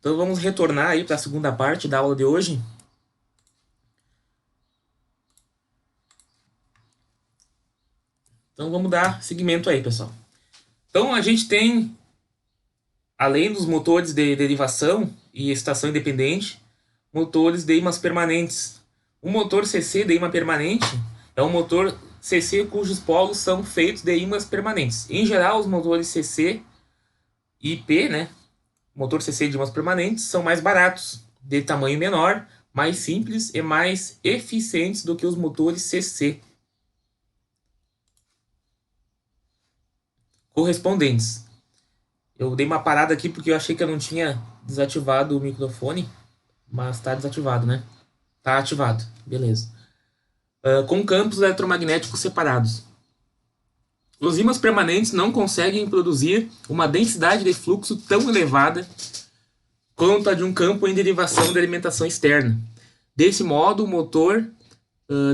Então vamos retornar aí para a segunda parte da aula de hoje. Então vamos dar seguimento aí, pessoal. Então a gente tem, além dos motores de derivação e excitação independente, motores de ímãs permanentes. O motor CC de ímã permanente é um motor CC cujos polos são feitos de ímãs permanentes. Em geral, os motores CC e IP, né, motor CC de ímãs permanentes, são mais baratos, de tamanho menor, mais simples e mais eficientes do que os motores CC correspondentes. Eu dei uma parada aqui porque eu achei que eu não tinha desativado o microfone, mas está desativado, né? Tá ativado, beleza. Com campos eletromagnéticos separados. Os ímãs permanentes não conseguem produzir uma densidade de fluxo tão elevada quanto a de um campo em derivação de alimentação externa. Desse modo, o motor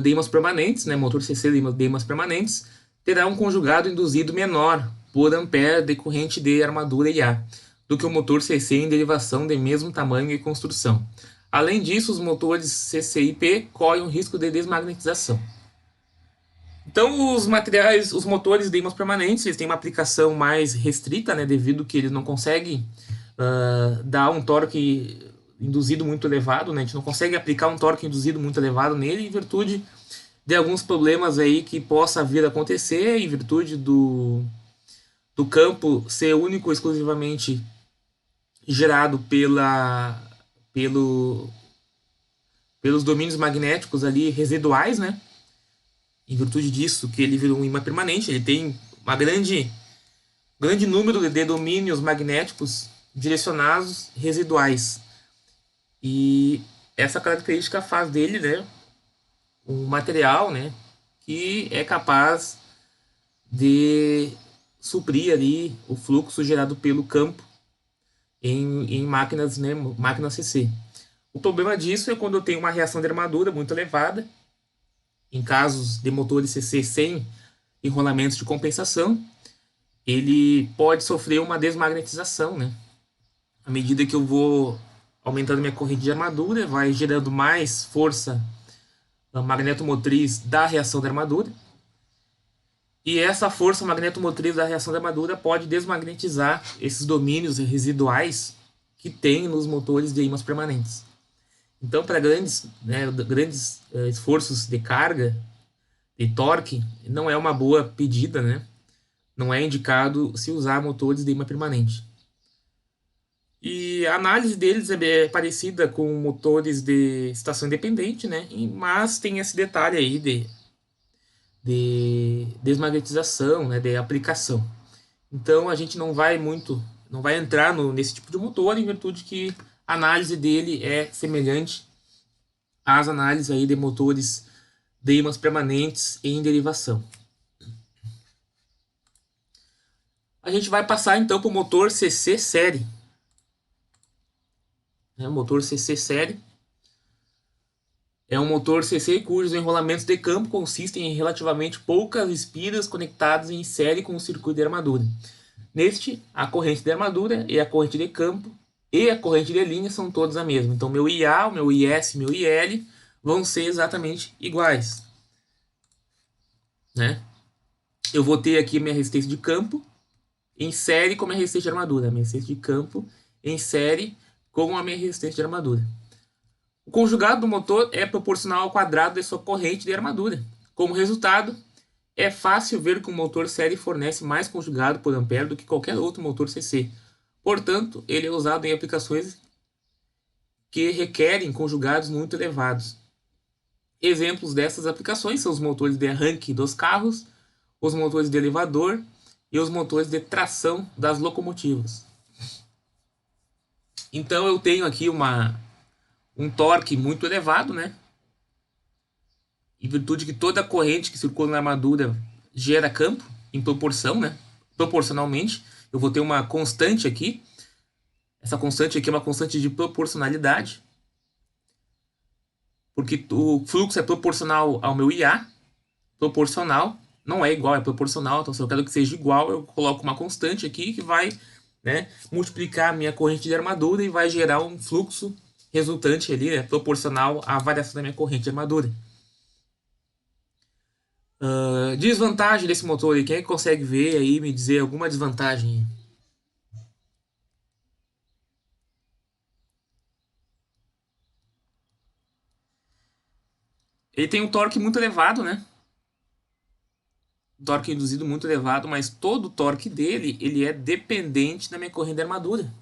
de ímãs permanentes, né, motor CC de ímãs permanentes, terá um conjugado induzido menor por ampere de corrente de armadura IA do que o motor CC em derivação de mesmo tamanho e construção. Além disso, os motores CC e IP correm um risco de desmagnetização. Então, os materiais, os motores de ímãs permanentes, eles têm uma aplicação mais restrita, né, devido que eles não conseguem dar um torque induzido muito elevado, né? A gente não consegue aplicar um torque induzido muito elevado nele em virtude de alguns problemas aí que possa vir a acontecer, em virtude do campo ser único exclusivamente gerado pelos domínios magnéticos ali residuais, né? Em virtude disso que ele virou um ímã permanente, ele tem uma grande número de domínios magnéticos direcionados residuais. E essa característica faz dele, né, um material, né, que é capaz de suprir ali o fluxo gerado pelo campo em máquinas, né, máquinas CC. O problema disso é quando eu tenho uma reação de armadura muito elevada, em casos de motores CC sem enrolamentos de compensação, ele pode sofrer uma desmagnetização, né? À medida que eu vou aumentando minha corrente de armadura, vai gerando mais força magnetomotriz da reação da armadura. E essa força magnetomotriz da reação da armadura pode desmagnetizar esses domínios residuais que tem nos motores de ímãs permanentes. Então, para grandes esforços de carga, de torque, não é uma boa pedida, né? Não é indicado se usar motores de ímã permanente. E a análise deles é parecida com motores de estação independente, né? Mas tem esse detalhe aí de desmagnetização, né? De aplicação. Então a gente não vai entrar nesse tipo de motor, em virtude que a análise dele é semelhante às análises aí de motores de ímãs permanentes em derivação. A gente vai passar então para o motor CC série. O motor CC série é um motor CC cujos enrolamentos de campo consistem em relativamente poucas espiras conectadas em série com o circuito de armadura. Neste, a corrente de armadura e a corrente de campo e a corrente de linha são todas a mesma. Então, meu IA, o meu IS e meu IL vão ser exatamente iguais, né? Eu vou ter aqui minha resistência de campo em série com a minha resistência de armadura. Minha resistência de campo em série com a minha resistência de armadura. O conjugado do motor é proporcional ao quadrado de sua corrente de armadura. Como resultado, é fácil ver que o motor série fornece mais conjugado por ampere do que qualquer outro motor CC. Portanto, ele é usado em aplicações que requerem conjugados muito elevados. Exemplos dessas aplicações são os motores de arranque dos carros, os motores de elevador e os motores de tração das locomotivas. Então eu tenho aqui um torque muito elevado, né? Em virtude que toda a corrente que circula na armadura gera campo em proporção, né? Proporcionalmente, eu vou ter uma constante aqui. Essa constante aqui é uma constante de proporcionalidade, porque o fluxo é proporcional ao meu IA. Proporcional não é igual, é proporcional. Então, se eu quero que seja igual, eu coloco uma constante aqui que vai né, multiplicar a minha corrente de armadura e vai gerar um fluxo resultante ali, né, proporcional à variação da minha corrente de armadura. Desvantagem desse motor aí, quem é que consegue ver aí, me dizer alguma desvantagem? Ele tem um torque muito elevado, né? Torque induzido muito elevado, mas todo o torque dele, ele é dependente da minha corrente de armadura.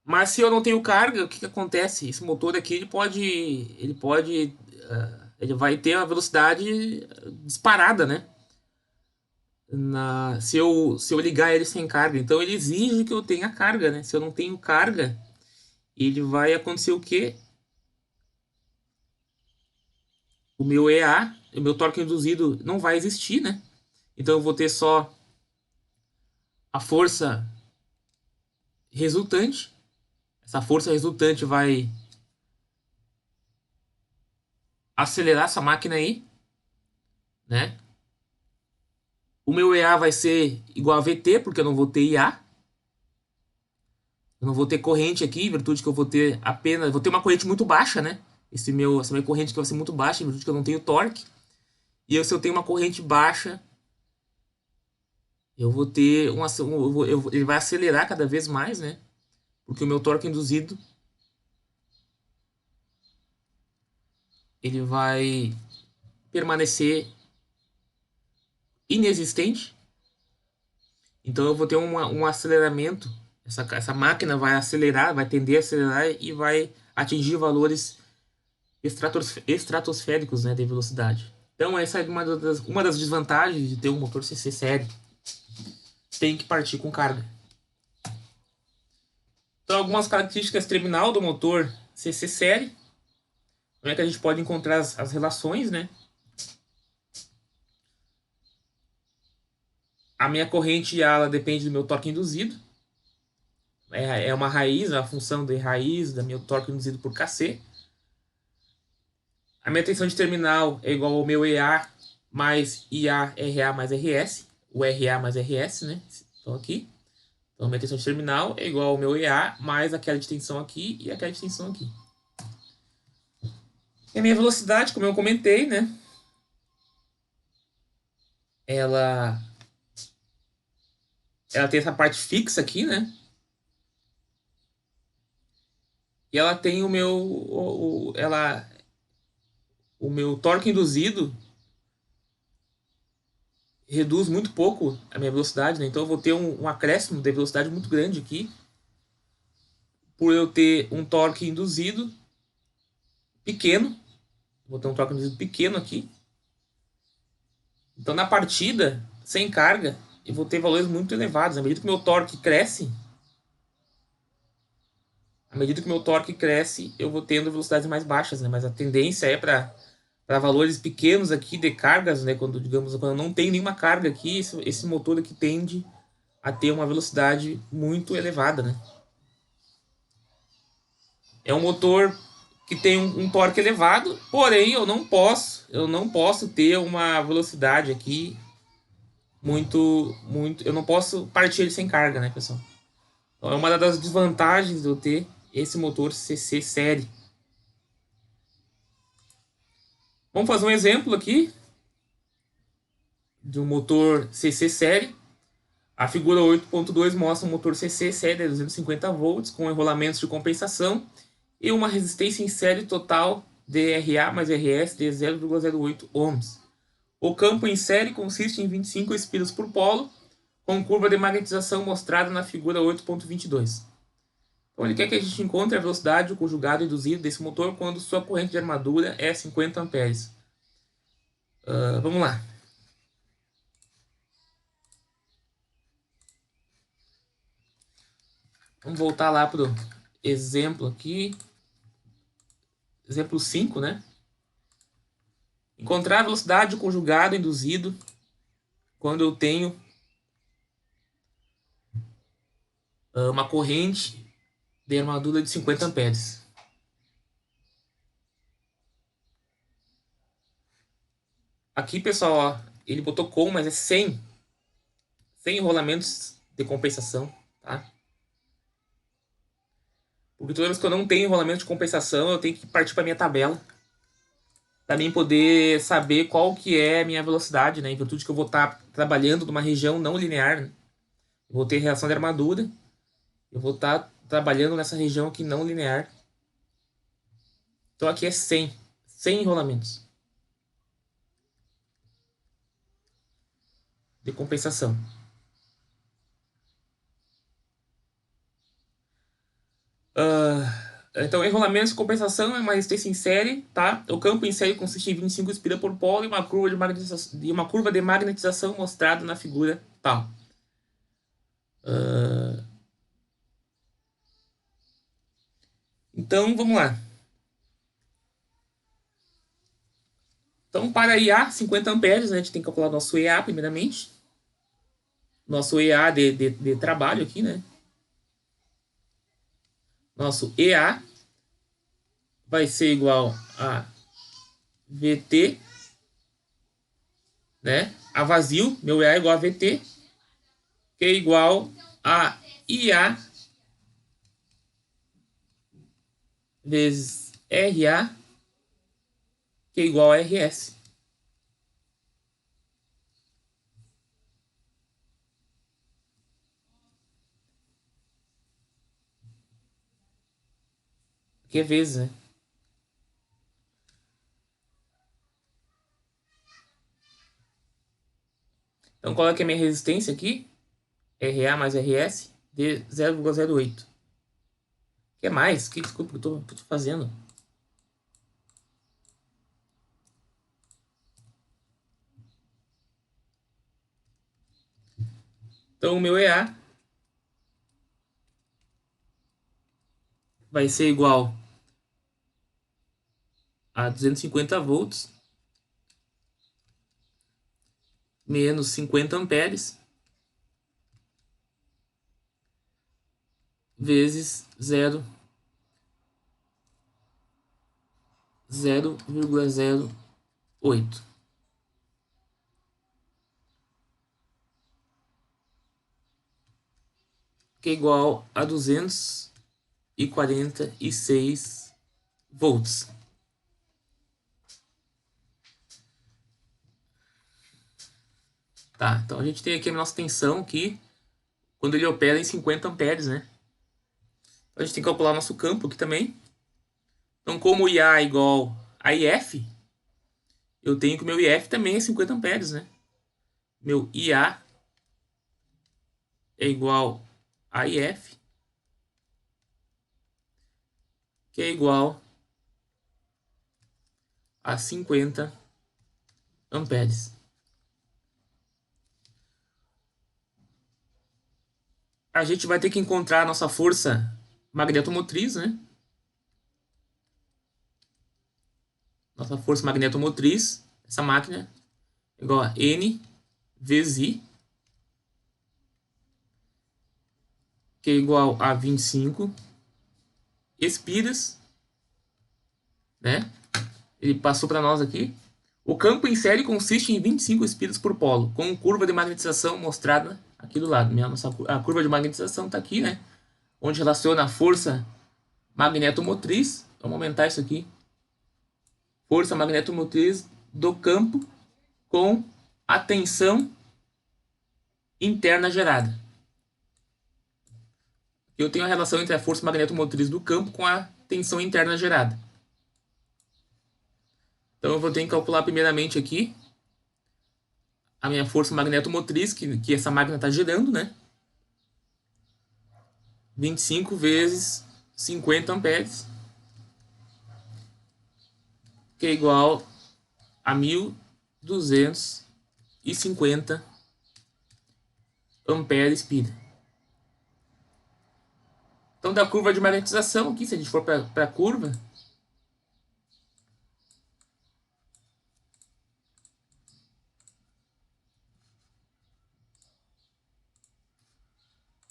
Mas se eu não tenho carga, o que que acontece? Esse motor aqui, ele vai ter uma velocidade disparada, né? Se eu ligar ele sem carga. Então ele exige que eu tenha carga, né? Se eu não tenho carga, ele vai acontecer o quê? O meu EA, o meu torque induzido não vai existir, né? Então eu vou ter só a força resultante. Essa força resultante vai acelerar essa máquina aí, né? O meu EA vai ser igual a VT, porque eu não vou ter IA. Eu não vou ter corrente aqui, em virtude que eu vou ter apenas. Vou ter uma corrente muito baixa, né? Essa minha corrente que vai ser muito baixa, em virtude que eu não tenho torque. E se eu tenho uma corrente baixa, eu vou ter ele vai acelerar cada vez mais, né? Porque o meu torque induzido ele vai permanecer inexistente. Então eu vou ter um aceleramento. Essa máquina vai acelerar, vai tender a acelerar e vai atingir valores estratosféricos, né, de velocidade. Então essa é uma das desvantagens de ter um motor CC série. Tem que partir com carga. Então algumas características terminal do motor CC série. Como é que a gente pode encontrar as relações, né? A minha corrente ela depende do meu torque induzido. É uma raiz, a função de raiz da meu torque induzido por Kc. A minha tensão de terminal é igual ao meu EA mais IA, RA mais RS. O RA mais RS, né? Então aqui. Então, minha tensão de terminal é igual ao meu EA mais aquela de tensão aqui e aquela de tensão aqui. E a minha velocidade, como eu comentei, né? Ela tem essa parte fixa aqui, né? E ela tem o meu torque induzido reduz muito pouco a minha velocidade, né? Então eu vou ter um acréscimo de velocidade muito grande aqui por eu ter um torque induzido pequeno. Vou ter um torque induzido pequeno aqui. Então na partida, sem carga, eu vou ter valores muito elevados. À medida que meu torque cresce, eu vou tendo velocidades mais baixas, né? Mas a tendência é para valores pequenos aqui de cargas, né? Quando não tem nenhuma carga aqui, esse motor aqui tende a ter uma velocidade muito elevada, né? É um motor que tem um torque elevado, porém eu não posso ter uma velocidade aqui eu não posso partir ele sem carga, né, pessoal? Então é uma das desvantagens de eu ter esse motor CC série. Vamos fazer um exemplo aqui de um motor CC série. A figura 8.2 mostra um motor CC série de 250 volts com enrolamentos de compensação e uma resistência em série total de RA mais RS de 0,08 ohms. O campo em série consiste em 25 espiras por polo, com curva de magnetização mostrada na figura 8.22. Então ele quer que a gente encontre a velocidade conjugada induzida desse motor quando sua corrente de armadura é 50 amperes. Vamos lá. Vamos voltar lá para o exemplo aqui. Exemplo 5, né? Encontrar a velocidade conjugada induzido quando eu tenho uma corrente de armadura de 50 amperes. Aqui, pessoal, ó, ele botou com, mas é 100 sem enrolamentos de compensação, tá? Porque toda vez que eu não tenho enrolamento de compensação, eu tenho que partir para minha tabela para mim poder saber qual que é a minha velocidade, né? Em virtude que eu vou estar trabalhando numa região não linear, né? Eu vou ter reação de armadura, eu vou estar trabalhando nessa região aqui não linear. Então aqui é 100 enrolamentos de compensação. Então, enrolamentos de compensação é uma resistência em série, tá? O campo em série consiste em 25 espira por polo e uma curva de magnetização mostrada na figura tal. Então, vamos lá. Então, para IA, 50 amperes, né, a gente tem que calcular nosso EA primeiramente. Nosso EA de trabalho aqui, né? Nosso EA vai ser igual a VT, né? A vazio, meu EA é igual a VT, que é igual a IA vezes RA, que é igual a RS. Que é vezes, né? Então, qual é que é a minha resistência aqui? RA mais RS de 0,08. Que é mais? Desculpa, que eu tô fazendo? Então, o meu EA vai ser igual a 250 volts menos 50 amperes vezes 0,08. Que é igual a 246 volts. Tá, então a gente tem aqui a nossa tensão aqui, quando ele opera em 50 amperes, né? Então a gente tem que calcular nosso campo aqui também. Então, como IA é igual a IF, eu tenho que o meu IF também é 50 amperes, né? Meu IA é igual a IF, que é igual a 50 amperes. A gente vai ter que encontrar a nossa força magnetomotriz, né? Nossa força magnetomotriz, essa máquina, é igual a N vezes I, que é igual a 25 espiras, né? Ele passou para nós aqui. O campo em série consiste em 25 espiras por polo, com curva de magnetização mostrada aqui do lado. A curva de magnetização está aqui, né? Onde relaciona a força magnetomotriz. Vamos aumentar isso aqui. Força magnetomotriz do campo com a tensão interna gerada. Eu tenho a relação entre a força magnetomotriz do campo com a tensão interna gerada. Então eu vou ter que calcular primeiramente aqui a minha força magnetomotriz, que essa máquina está gerando, né? 25 vezes 50 amperes, que é igual a 1.250 amperes pira. Então, da curva de magnetização aqui, se a gente for para a curva,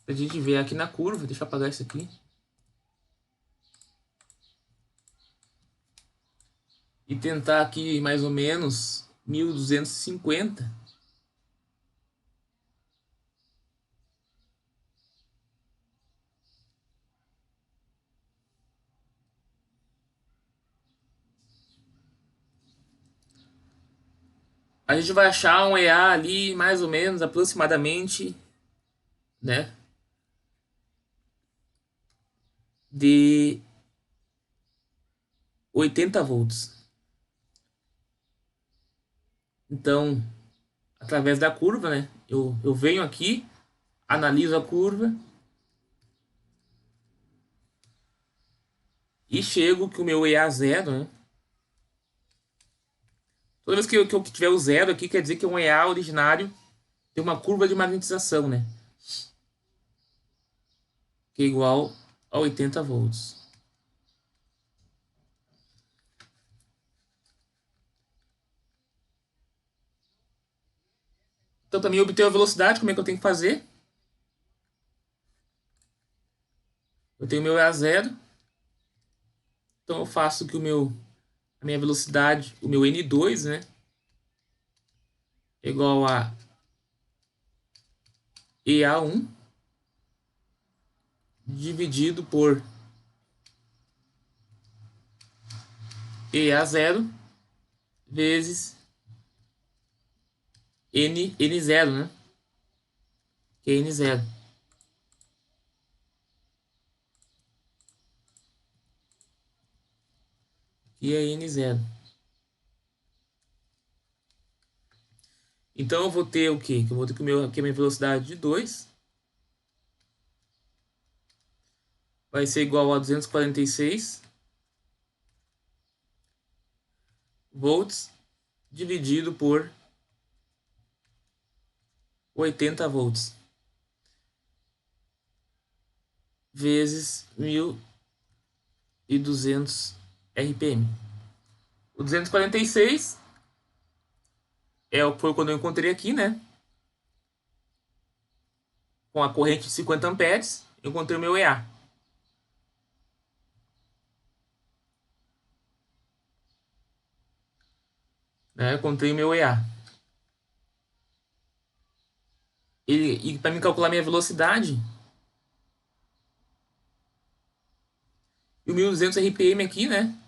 a gente vê aqui na curva, deixa eu apagar isso aqui. E tentar aqui mais ou menos 1.250. A gente vai achar um EA ali, mais ou menos, aproximadamente, né? De 80 volts. Então, através da curva, né? Eu venho aqui, analiso a curva e chego que o meu EA zero, né? Toda vez que eu tiver o zero aqui, quer dizer que um EA originário tem uma curva de magnetização, né? Que é igual a 80 volts. Então também obter a velocidade, como é que eu tenho que fazer? Eu tenho meu EA zero, então eu faço que a minha velocidade, o meu N2, né? É igual a EA1 dividido por EA0 vezes N0, né? Que é N0. Que é N0. Então eu vou ter o quê? Que eu vou ter que a minha velocidade de 2 vai ser igual a 246 volts dividido por 80 volts vezes 1.200 RPM. O 246 foi quando eu encontrei aqui, né? Com a corrente de 50 amperes, eu encontrei o meu EA. Né? Eu encontrei o meu EA. E para me calcular minha velocidade, e o 1.200 RPM aqui, né?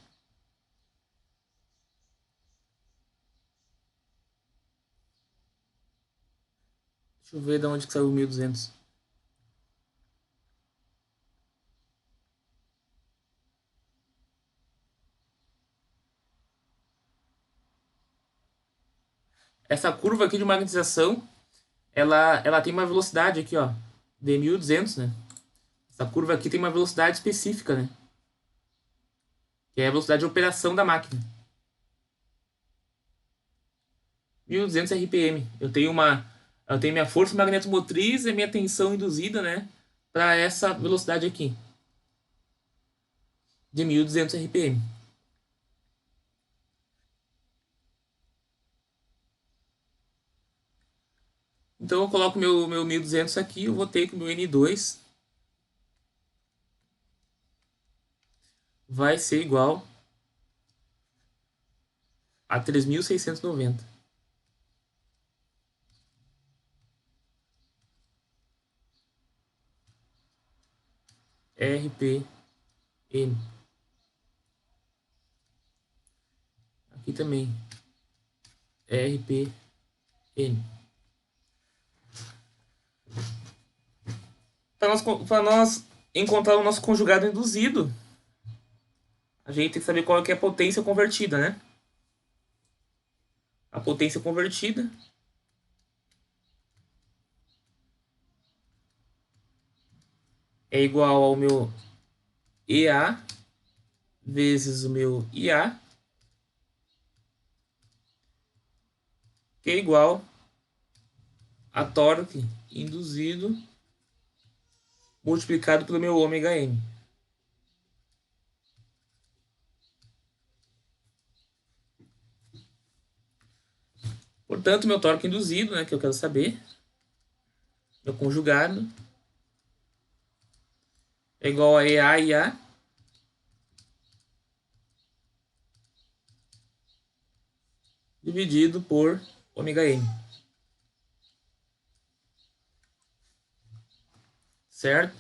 Deixa eu ver de onde que saiu o 1.200. Essa curva aqui de magnetização, ela tem uma velocidade aqui, ó, de 1.200, né? Essa curva aqui tem uma velocidade específica, né? Que é a velocidade de operação da máquina. 1.200 RPM. Eu tenho minha força magnetomotriz e minha tensão induzida, né? Para essa velocidade aqui, de 1.200 RPM. Então eu coloco meu 1.200 aqui, eu vou ter que o meu N2 vai ser igual a 3.690 RPM. Aqui também RPM. Para nós encontrar o nosso conjugado induzido, a gente tem que saber qual é a potência convertida, né? A potência convertida é igual ao meu EA vezes o meu IA, que é igual a torque induzido multiplicado pelo meu ômega m. Portanto, meu torque induzido, né, que eu quero saber, meu conjugado, é igual a EA e A dividido por ômega m. Certo?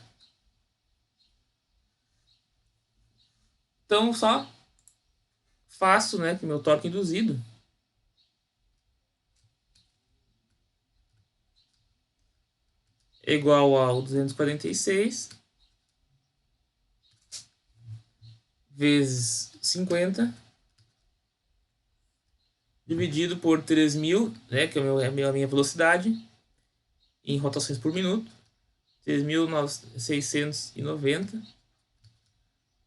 Então, só faço, né, que meu torque induzido é igual ao 246 vezes 50 dividido por 3.000, né, que é a minha velocidade em rotações por minuto, 3.690,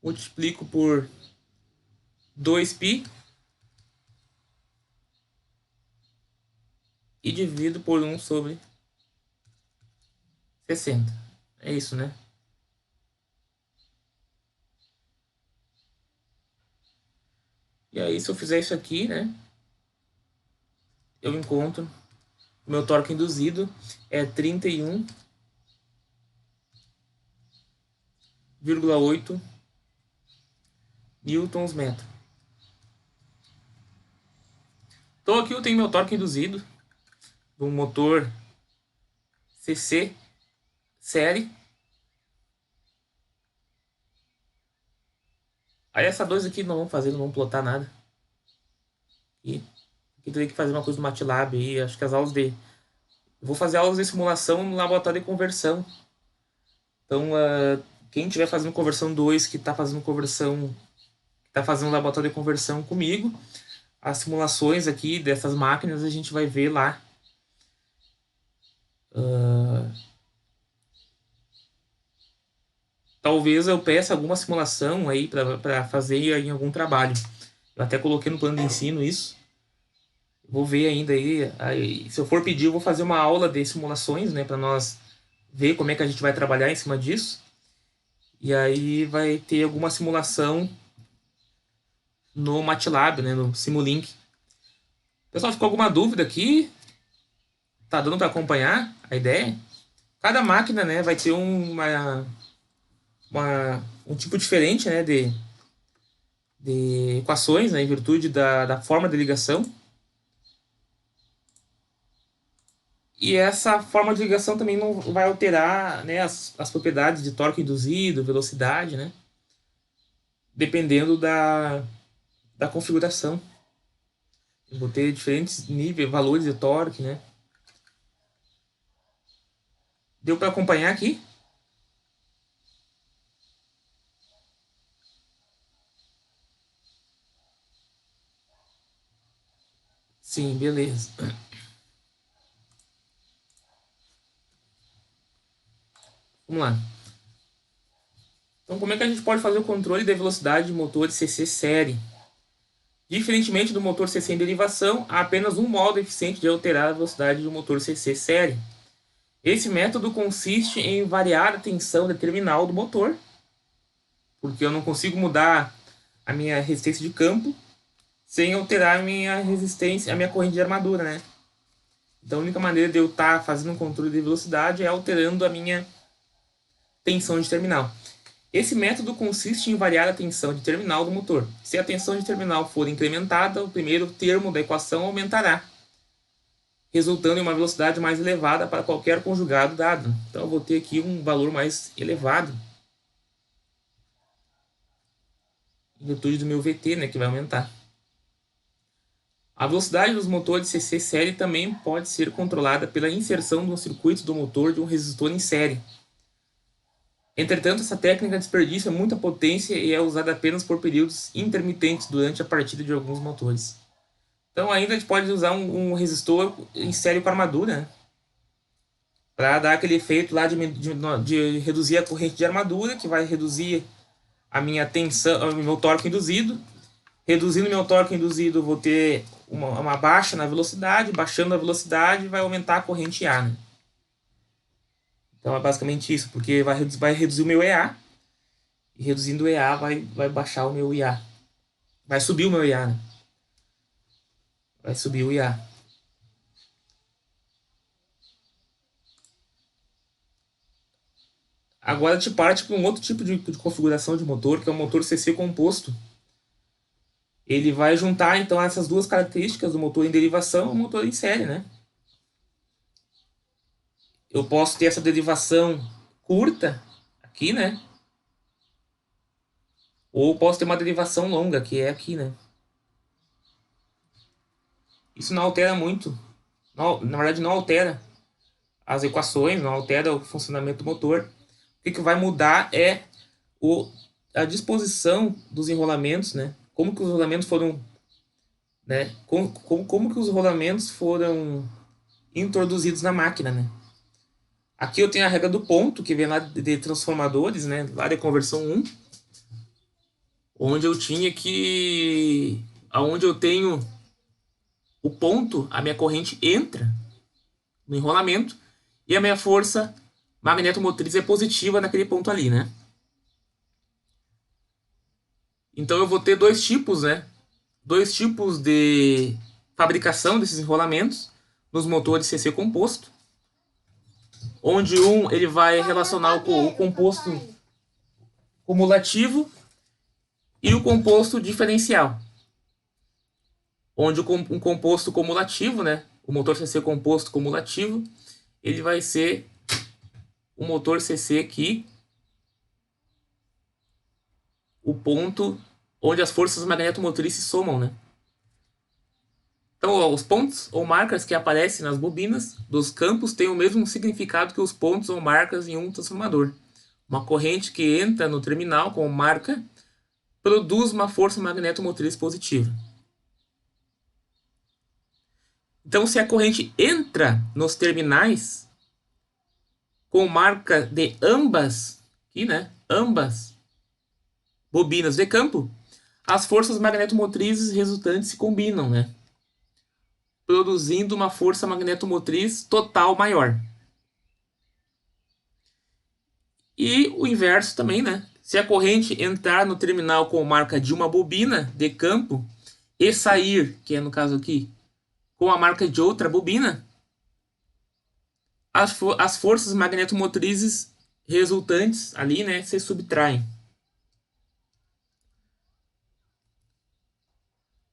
multiplico por 2π e divido por 1 sobre 60. É isso, né? E aí, se eu fizer isso aqui, né, eu encontro o meu torque induzido é 31,8 newtons metro. Então aqui eu tenho meu torque induzido de um motor CC série. Aí essa 2 aqui não vão fazer, não vão plotar nada. E aqui teria que fazer uma coisa do MATLAB aí, acho que as aulas de... Eu vou fazer aulas de simulação no laboratório de conversão. Então, quem estiver fazendo conversão 2, que está fazendo conversão, que tá fazendo laboratório de conversão comigo, as simulações aqui dessas máquinas a gente vai ver lá. Talvez eu peça alguma simulação aí para fazer em algum trabalho. Eu até coloquei no plano de ensino isso. Vou ver ainda aí. Se eu for pedir, eu vou fazer uma aula de simulações, né, para nós ver como é que a gente vai trabalhar em cima disso. E aí vai ter alguma simulação no MATLAB, né, no Simulink. Pessoal, ficou alguma dúvida aqui? Tá dando para acompanhar a ideia? Cada máquina, né, vai ter um tipo diferente, né, de equações, né, em virtude da forma de ligação. E essa forma de ligação também não vai alterar, né, as propriedades de torque induzido, velocidade, né, dependendo da configuração. Eu vou ter diferentes níveis, valores de torque, né. Deu para acompanhar aqui? Sim, beleza. Vamos lá. Então, como é que a gente pode fazer o controle da velocidade de motores CC série? Diferentemente do motor CC em derivação, há apenas um modo eficiente de alterar a velocidade do motor CC série. Esse método consiste em variar a tensão de terminal do motor, porque eu não consigo mudar a minha resistência de campo sem alterar a minha resistência, a minha corrente de armadura, né? Então a única maneira de eu estar fazendo um controle de velocidade é alterando a minha tensão de terminal. Esse método consiste em variar a tensão de terminal do motor. Se a tensão de terminal for incrementada, o primeiro termo da equação aumentará, resultando em uma velocidade mais elevada para qualquer conjugado dado. Então eu vou ter aqui um valor mais elevado, em virtude do meu VT, né, que vai aumentar. A velocidade dos motores CC série também pode ser controlada pela inserção de um circuito do motor de um resistor em série. Entretanto, essa técnica desperdiça muita potência e é usada apenas por períodos intermitentes durante a partida de alguns motores. Então ainda a gente pode usar um resistor em série com armadura, né, para dar aquele efeito lá de reduzir a corrente de armadura, que vai reduzir a minha tensão, o meu torque induzido. Reduzindo meu torque induzido, vou ter uma baixa na velocidade. Baixando a velocidade, vai aumentar a corrente A, né? Então é basicamente isso, porque vai reduzir o meu EA. E reduzindo o EA, vai baixar o meu IA. Vai subir o meu IA, né? Vai subir o IA. Agora a gente parte para um outro tipo de configuração de motor, que é o motor CC composto. Ele vai juntar, então, essas duas características do motor em derivação e o motor em série, né? Eu posso ter essa derivação curta aqui, né? Ou posso ter uma derivação longa, que é aqui, né? Isso não altera muito. Não, na verdade, não altera as equações, não altera o funcionamento do motor. O que vai mudar é a disposição dos enrolamentos, né? Como que os enrolamentos foram, né? Como que os enrolamentos foram introduzidos na máquina, né? Aqui eu tenho a regra do ponto, que vem lá de transformadores, né? Lá de conversão 1, onde eu tinha que... Onde eu tenho o ponto, a minha corrente entra no enrolamento e a minha força magnetomotriz é positiva naquele ponto ali, né? Então eu vou ter dois tipos, né? Dois tipos de fabricação desses enrolamentos nos motores CC composto, onde um ele vai relacionar o composto cumulativo e o composto diferencial. Onde um composto cumulativo, né? O motor CC composto cumulativo, ele vai ser o motor CC aqui, o ponto onde as forças magnetomotrizes se somam, né? Então, ó, os pontos ou marcas que aparecem nas bobinas dos campos têm o mesmo significado que os pontos ou marcas em um transformador. Uma corrente que entra no terminal com marca produz uma força magnetomotriz positiva. Então, se a corrente entra nos terminais com marca de ambas, aqui, né? Ambas bobinas de campo, as forças magnetomotrizes resultantes se combinam, né? Produzindo uma força magnetomotriz total maior. E o inverso também, né? Se a corrente entrar no terminal com marca de uma bobina de campo e sair, que é no caso aqui, com a marca de outra bobina, as forças magnetomotrizes resultantes ali, né, se subtraem.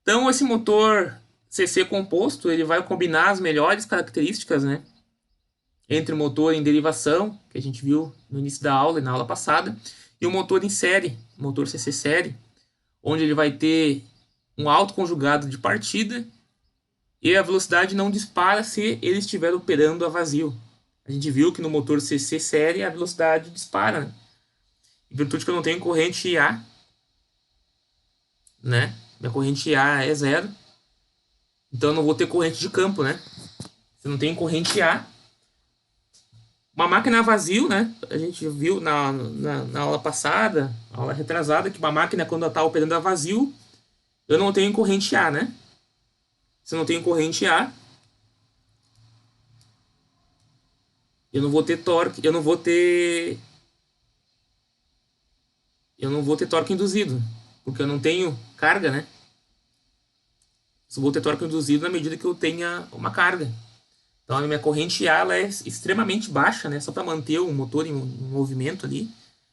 Então, esse motor CC composto, ele vai combinar as melhores características, né, entre o motor em derivação, que a gente viu no início da aula e na aula passada, e o motor em série, motor CC série, onde ele vai ter um alto conjugado de partida e a velocidade não dispara se ele estiver operando a vazio. A gente viu que no motor CC série a velocidade dispara, né? Em virtude que eu não tenho corrente IA, né? Minha corrente IA é zero, então eu não vou ter corrente de campo, né? Se não tem corrente IA, uma máquina a vazio, né? A gente viu na aula passada, aula retrasada, que uma máquina, quando ela está operando a vazio, eu não tenho corrente A, né? Se eu não tenho corrente A, eu não vou ter torque, eu não vou ter torque induzido, porque eu não tenho carga, né? Só vou ter torque induzido na medida que eu tenha uma carga. Então a minha corrente A ela é extremamente baixa, né? Só para manter o motor em movimento ali.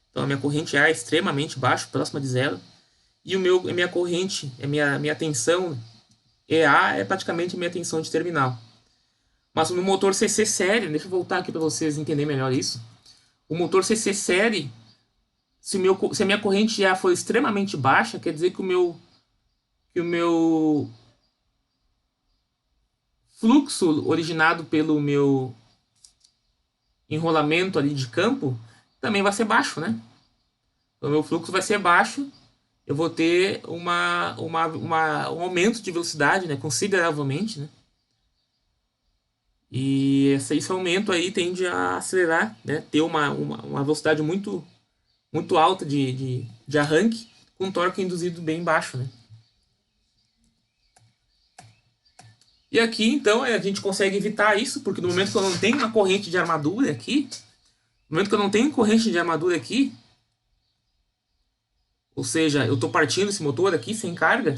Então a minha corrente A é extremamente baixa, próxima de zero. E a minha corrente, minha tensão EA é praticamente a minha tensão de terminal. Mas no motor CC série, deixa eu voltar aqui para vocês entenderem melhor isso. O motor CC série, se a minha corrente EA for extremamente baixa, quer dizer que o meu fluxo originado pelo meu enrolamento ali de campo também vai ser baixo, né? Então, o meu fluxo vai ser baixo, eu vou ter um aumento de velocidade, né? Consideravelmente, né? E esse aumento aí tende a acelerar, né? Ter uma velocidade muito alta de arranque, com torque induzido bem baixo, né? E aqui, então, a gente consegue evitar isso, porque no momento que eu não tenho uma corrente de armadura aqui, no momento que eu não tenho corrente de armadura aqui, ou seja, eu estou partindo esse motor aqui sem carga,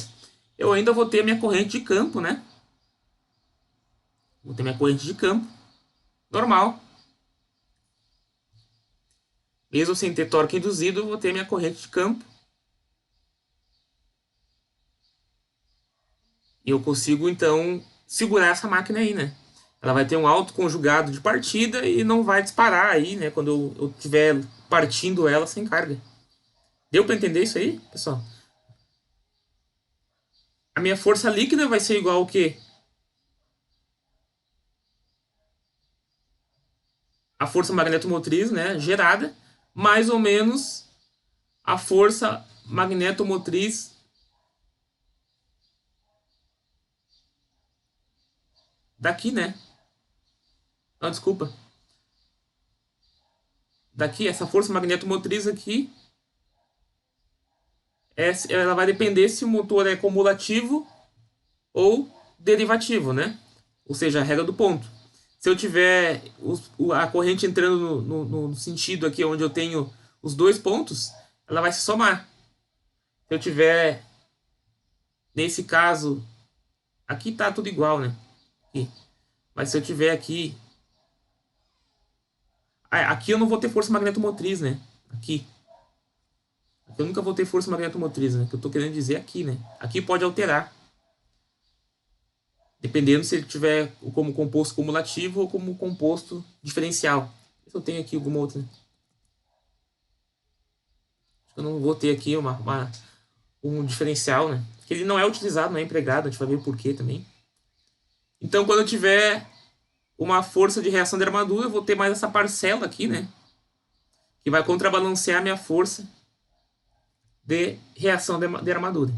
eu ainda vou ter minha corrente de campo, né? Vou ter minha corrente de campo normal. Mesmo sem ter torque induzido, eu vou ter minha corrente de campo. E eu consigo, então, segurar essa máquina aí, né? Ela vai ter um alto conjugado de partida e não vai disparar aí, né? Quando eu estiver partindo ela sem carga. Deu para entender isso aí, pessoal? A minha força líquida vai ser igual ao quê? a força magnetomotriz, né, gerada, mais ou menos a força magnetomotriz daqui, né? Não, desculpa. Daqui, essa força magnetomotriz aqui, ela vai depender se o motor é cumulativo ou derivativo, né? Ou seja, a regra do ponto. Se eu tiver a corrente entrando no sentido aqui onde eu tenho os dois pontos, ela vai se somar. Se eu tiver, nesse caso, aqui tá tudo igual, né? Aqui. Mas se eu tiver aqui... aqui eu não vou ter força magnetomotriz, né? Aqui eu nunca vou ter força magnetomotriz, né? Que eu tô querendo dizer aqui, né? Aqui pode alterar. Dependendo se ele tiver como composto cumulativo ou como composto diferencial. Se eu tenho aqui alguma outra. Eu não vou ter aqui um diferencial, né? Que ele não é utilizado, não é empregado. A gente vai ver o porquê também. Então, quando eu tiver uma força de reação de armadura, eu vou ter mais essa parcela aqui, né? Que vai contrabalancear a minha força de reação de armadura.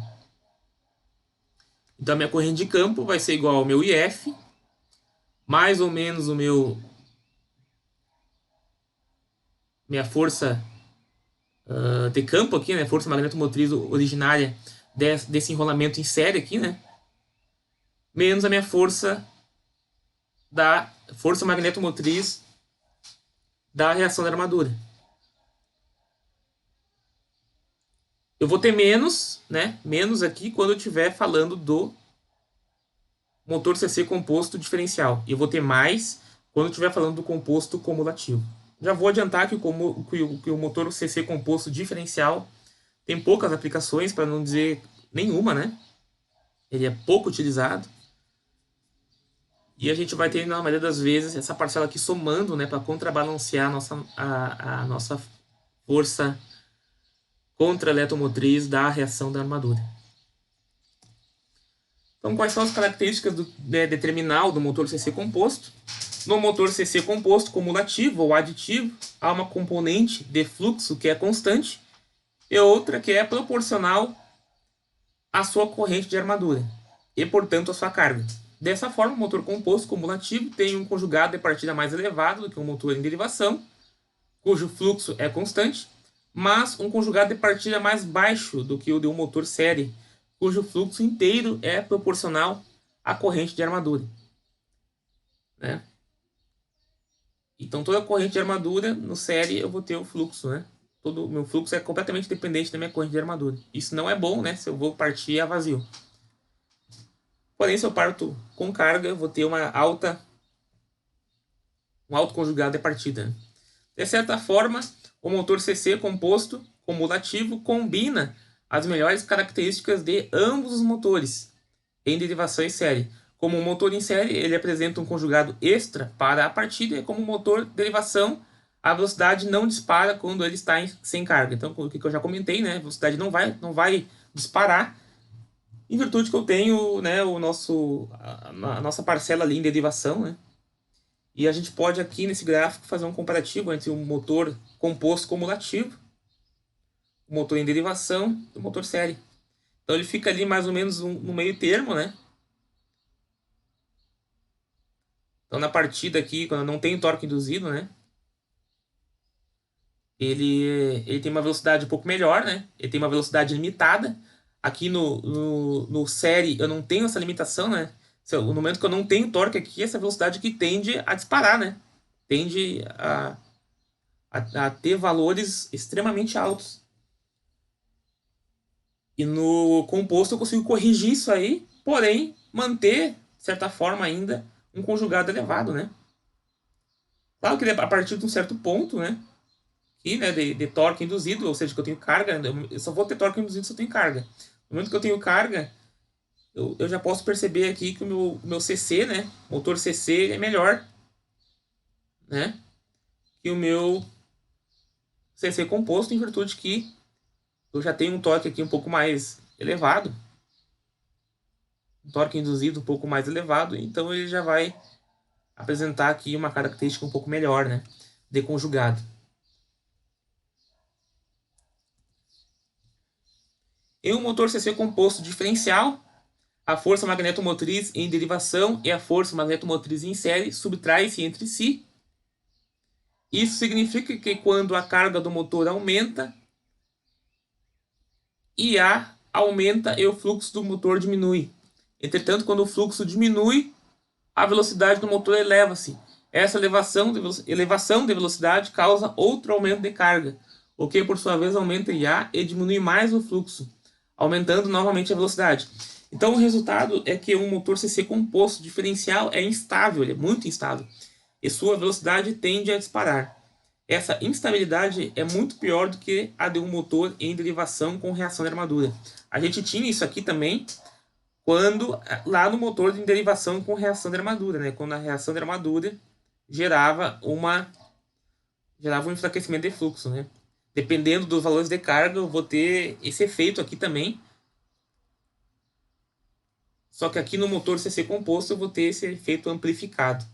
Então, a minha corrente de campo vai ser igual ao meu IF, mais ou menos minha força de campo aqui, né? Força magnetomotriz originária desse enrolamento em série aqui, né? Menos a minha força magnetomotriz da reação da armadura. Eu vou ter menos, né? Menos aqui quando eu estiver falando do motor CC composto diferencial. E eu vou ter mais quando eu estiver falando do composto cumulativo. Já vou adiantar que o motor CC composto diferencial tem poucas aplicações, para não dizer nenhuma, né? Ele é pouco utilizado. E a gente vai ter, na maioria das vezes, essa parcela aqui somando, né? Para contrabalancear a nossa força contra-eletromotriz da reação da armadura. Então, quais são as características de terminal do motor CC composto? No motor CC composto cumulativo ou aditivo, há uma componente de fluxo que é constante e outra que é proporcional à sua corrente de armadura e, portanto, à sua carga. Dessa forma, o motor composto cumulativo tem um conjugado de partida mais elevado do que o motor em derivação, cujo fluxo é constante, mas um conjugado de partida mais baixo do que o de um motor série, cujo fluxo inteiro é proporcional à corrente de armadura. Né? Então, toda a corrente de armadura no série eu vou ter o fluxo, né? Todo o meu fluxo é completamente dependente da minha corrente de armadura. Isso não é bom, né? Se eu vou partir a vazio. Porém, se eu parto com carga, eu vou ter um alto conjugado de partida. Né? De certa forma, o motor CC composto cumulativo combina as melhores características de ambos os motores em derivação em série. Como o motor em série, ele apresenta um conjugado extra para a partida, e como o motor de derivação, a velocidade não dispara quando ele está sem carga. Então, o que eu já comentei, né? A velocidade não vai disparar, em virtude que eu tenho, né, a nossa parcela ali em derivação, né? E a gente pode aqui nesse gráfico fazer um comparativo entre o motor composto cumulativo, o motor em derivação e o motor série. Então ele fica ali mais ou menos no meio termo, né? Então na partida aqui, quando não tem torque induzido, né? Ele tem uma velocidade um pouco melhor, né? Ele tem uma velocidade limitada. Aqui no série eu não tenho essa limitação, né? No momento que eu não tenho torque aqui, essa velocidade aqui tende a disparar, né? Tende a ter valores extremamente altos. E no composto eu consigo corrigir isso aí, porém manter, de certa forma ainda, um conjugado elevado, né? Claro que a partir de um certo ponto, né? Aqui, né, de torque induzido, ou seja, que eu tenho carga, eu só vou ter torque induzido se eu tenho carga. No momento que eu tenho carga, eu já posso perceber aqui que o meu CC, né, motor CC é melhor, né, que o meu CC composto, em virtude que eu já tenho um torque aqui um pouco mais elevado, um torque induzido um pouco mais elevado, então ele já vai apresentar aqui uma característica um pouco melhor, né. de conjugado. Em um motor CC composto diferencial, a força magnetomotriz em derivação e a força magnetomotriz em série subtraem-se entre si. Isso significa que quando a carga do motor aumenta, IA aumenta e o fluxo do motor diminui. Entretanto, quando o fluxo diminui, a velocidade do motor eleva-se. Essa elevação de velocidade causa outro aumento de carga, o que por sua vez aumenta IA e diminui mais o fluxo, aumentando novamente a velocidade. Então o resultado é que um motor CC composto diferencial é instável, ele é muito instável, e sua velocidade tende a disparar. Essa instabilidade é muito pior do que a de um motor em derivação com reação de armadura. A gente tinha isso aqui também quando lá no motor de derivação com reação de armadura, né? Quando a reação de armadura gerava um enfraquecimento de fluxo, né? Dependendo dos valores de carga, eu vou ter esse efeito aqui também. Só que aqui no motor CC composto eu vou ter esse efeito amplificado.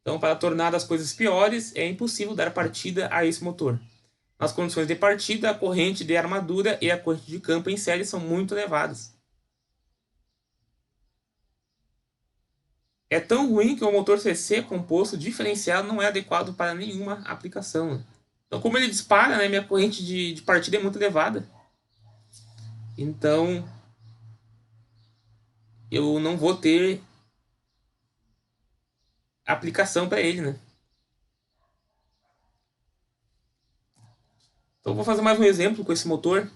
Então, para tornar as coisas piores, é impossível dar partida a esse motor. Nas condições de partida, a corrente de armadura e a corrente de campo em série são muito elevadas. É tão ruim que o motor CC composto diferencial não é adequado para nenhuma aplicação. Então, como ele dispara, né, minha corrente de partida é muito elevada. Então, eu não vou ter aplicação para ele, né? Então, eu vou fazer mais um exemplo com esse motor.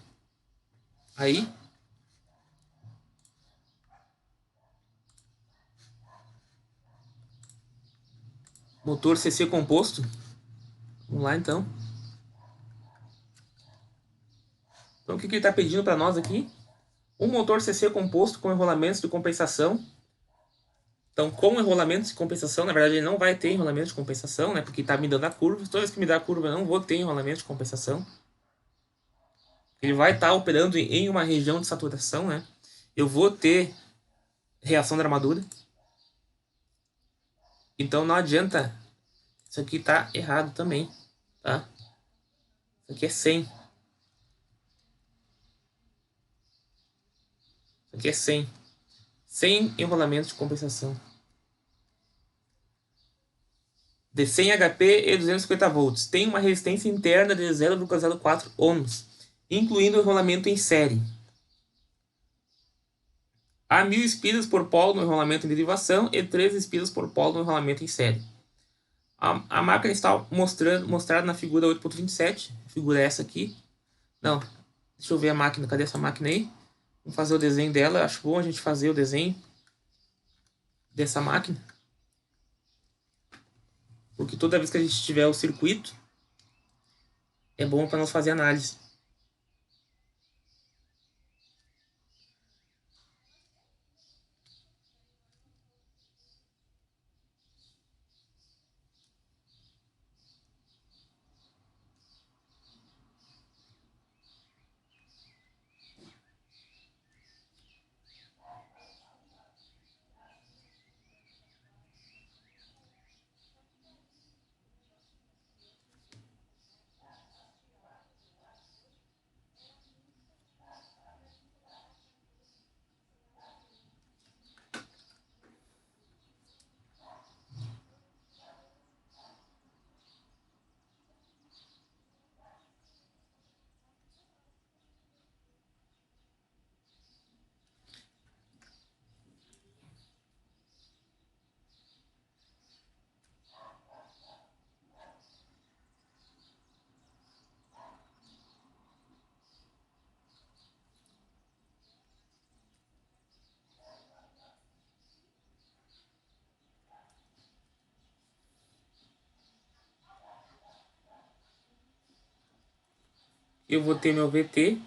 Aí. Motor CC composto. Vamos lá, então. Então, o que ele está pedindo para nós aqui? Um motor CC composto com enrolamentos de compensação. Então, com enrolamentos de compensação, na verdade, ele não vai ter enrolamento de compensação, né? Porque está me dando a curva. Toda vez que me dá a curva, eu não vou ter enrolamento de compensação. Ele vai estar operando em uma região de saturação, né? Eu vou ter reação da armadura. Então, não adianta. Isso aqui está errado também, tá? Isso aqui é 100. Isso aqui é 100. 100 enrolamentos de compensação. De 100 HP e 250 volts. Tem uma resistência interna de 0,04 ohms, incluindo o enrolamento em série. Há 1000 espiras por polo no enrolamento em derivação e 13 espiras por polo no enrolamento em série. A máquina está mostrada na figura 8.27. Figura essa aqui. Não, deixa eu ver a máquina. Cadê essa máquina aí? Vamos fazer o desenho dela. Acho bom a gente fazer o desenho dessa máquina. Porque toda vez que a gente tiver o circuito, é bom para nós fazer análise. Eu vou ter meu VT.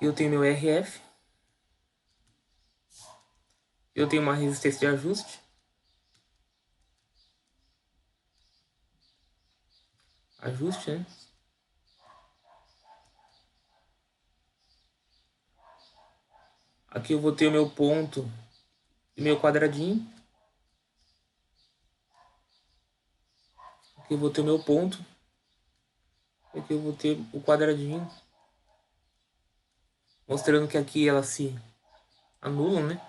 Eu tenho meu RF. Eu tenho uma resistência de ajuste. Ajuste, né? Aqui eu vou ter o meu ponto e meu quadradinho. Aqui eu vou ter o meu ponto. Aqui eu vou ter o quadradinho. Mostrando que aqui elas se anulam, né?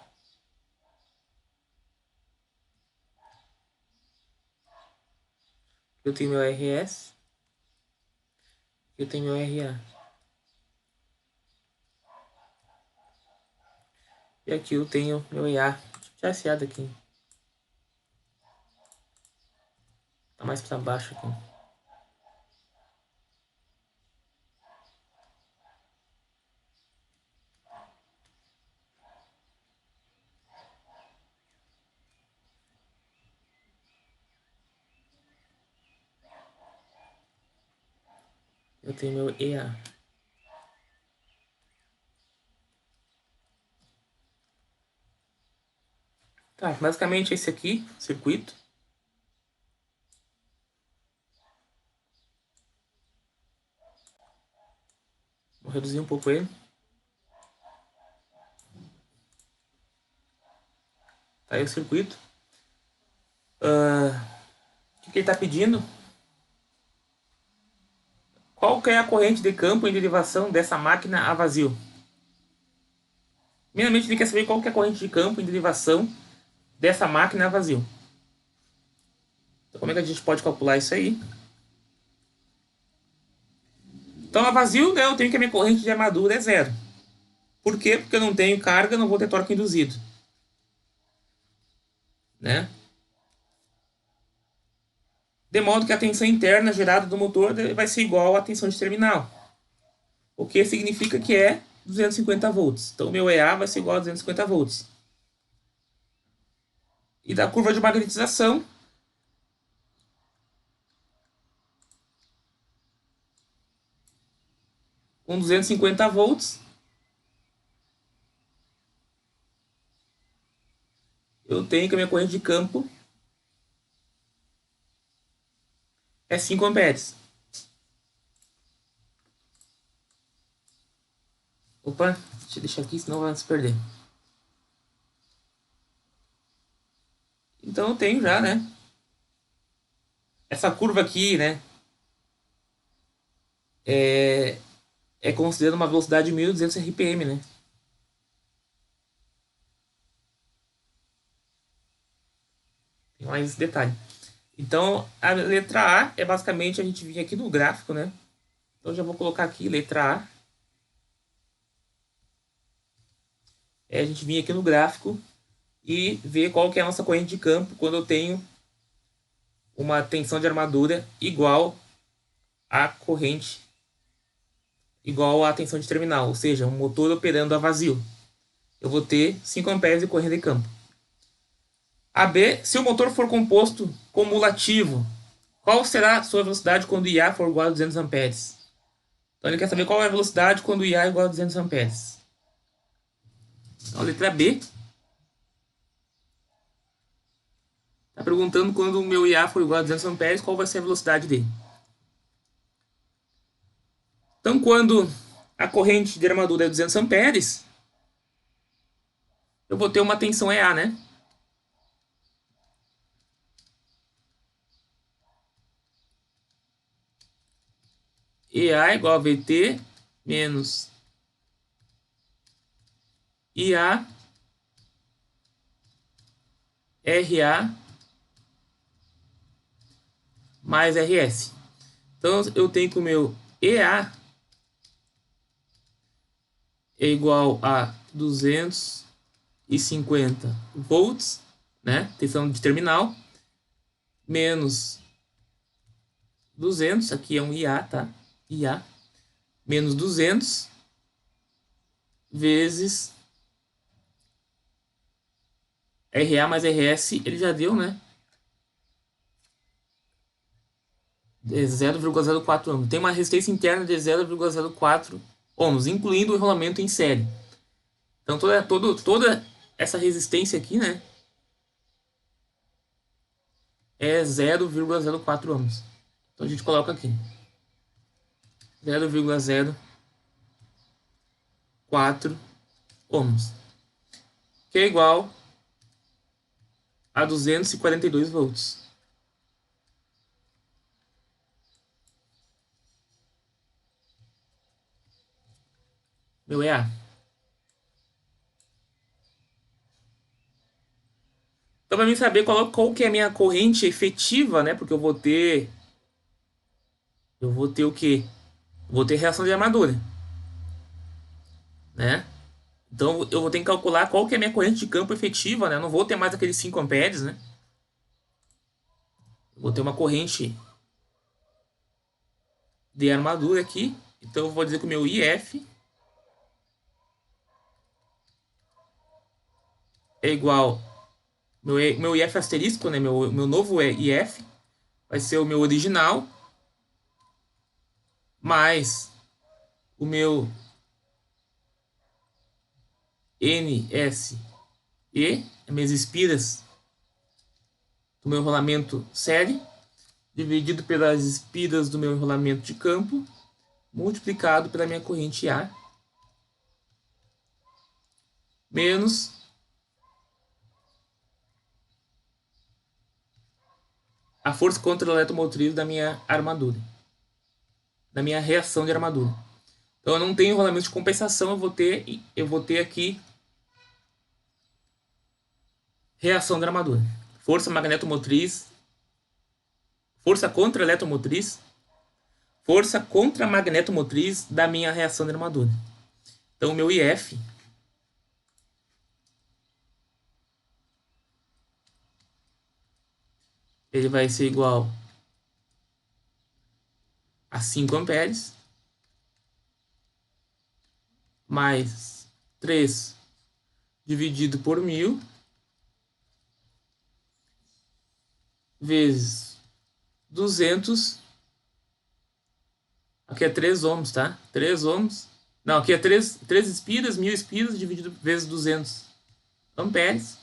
Eu tenho meu RS. Eu tenho meu RA. E aqui eu tenho meu IA. Deixa eu tirar esse A daqui. Tá mais pra baixo aqui. Eu tenho meu EA. Tá, basicamente esse aqui, circuito. Vou reduzir um pouco ele. Tá aí o circuito. O que ele está pedindo? Qual que é a corrente de campo em derivação dessa máquina a vazio? Primeiramente, ele quer saber qual que é a corrente de campo em derivação dessa máquina a vazio. Então, como é que a gente pode calcular isso aí? Então, a vazio, né, eu tenho que a minha corrente de armadura é zero. Por quê? Porque eu não tenho carga, não vou ter torque induzido. Né? De modo que a tensão interna gerada do motor vai ser igual à tensão de terminal. O que significa que é 250 volts. Então, o meu EA vai ser igual a 250 volts. E da curva de magnetização, com 250 volts, eu tenho que a minha corrente de campo é 5 amperes. Opa, deixa eu deixar aqui, senão vai se perder. Então eu tenho já, né? Essa curva aqui, né? É considerada uma velocidade de 1.200 RPM, né? Tem mais esse detalhe. Então, a letra A é basicamente a gente vir aqui no gráfico, né? Então, já vou colocar aqui, letra A. É a gente vir aqui no gráfico e ver qual que é a nossa corrente de campo quando eu tenho uma tensão de armadura igual à corrente, igual à tensão de terminal, ou seja, um motor operando a vazio. Eu vou ter 5 amperes de corrente de campo. A B, se o motor for composto cumulativo, qual será a sua velocidade quando o IA for igual a 200 amperes? Então ele quer saber qual é a velocidade quando o IA é igual a 200 amperes. Então, a letra B está perguntando quando o meu IA for igual a 200 amperes, qual vai ser a velocidade dele. Então, quando a corrente de armadura é 200 amperes, eu vou ter uma tensão EA, né? EA igual a VT menos IA RA mais RS. Então, eu tenho que o meu EA é igual a 250 volts, né? Tensão de terminal, menos 200, aqui é um IA, tá? IA, menos 200 vezes RA mais RS, ele já deu, né? De 0,04 ohms. Tem uma resistência interna de 0,04 ohms, incluindo o enrolamento em série. Então, toda essa resistência aqui, né? É 0,04 ohms. Então, a gente coloca aqui. 0,04 ohms. Que é igual a 242 volts. meu EA. Então, para mim saber qual que é a minha corrente efetiva, né? Porque eu vou ter o quê? Vou ter reação de armadura, né? Então eu vou ter que calcular qual que é a minha corrente de campo efetiva, né? Eu não vou ter mais aqueles 5 amperes, né? Eu vou ter uma corrente de armadura aqui. Então eu vou dizer que o meu IF é igual meu IF asterisco, né? Meu novo IF vai ser o meu original mais o meu NSE, minhas espiras do meu enrolamento série, dividido pelas espiras do meu enrolamento de campo, multiplicado pela minha corrente A, menos a força contra a eletromotriz da minha armadura, da minha reação de armadura. Então eu não tenho enrolamento de compensação, eu vou ter aqui reação de armadura. Força magnetomotriz, força contra a eletromotriz, força contra a magnetomotriz da minha reação de armadura. Então o meu IF ele vai ser igual a 5 amperes mais 3 dividido por 1000 vezes 200. Aqui é 3 ohms, tá? 3 ohms. Não, aqui é 3 espiras, 1000 espiras dividido vezes 200 amperes.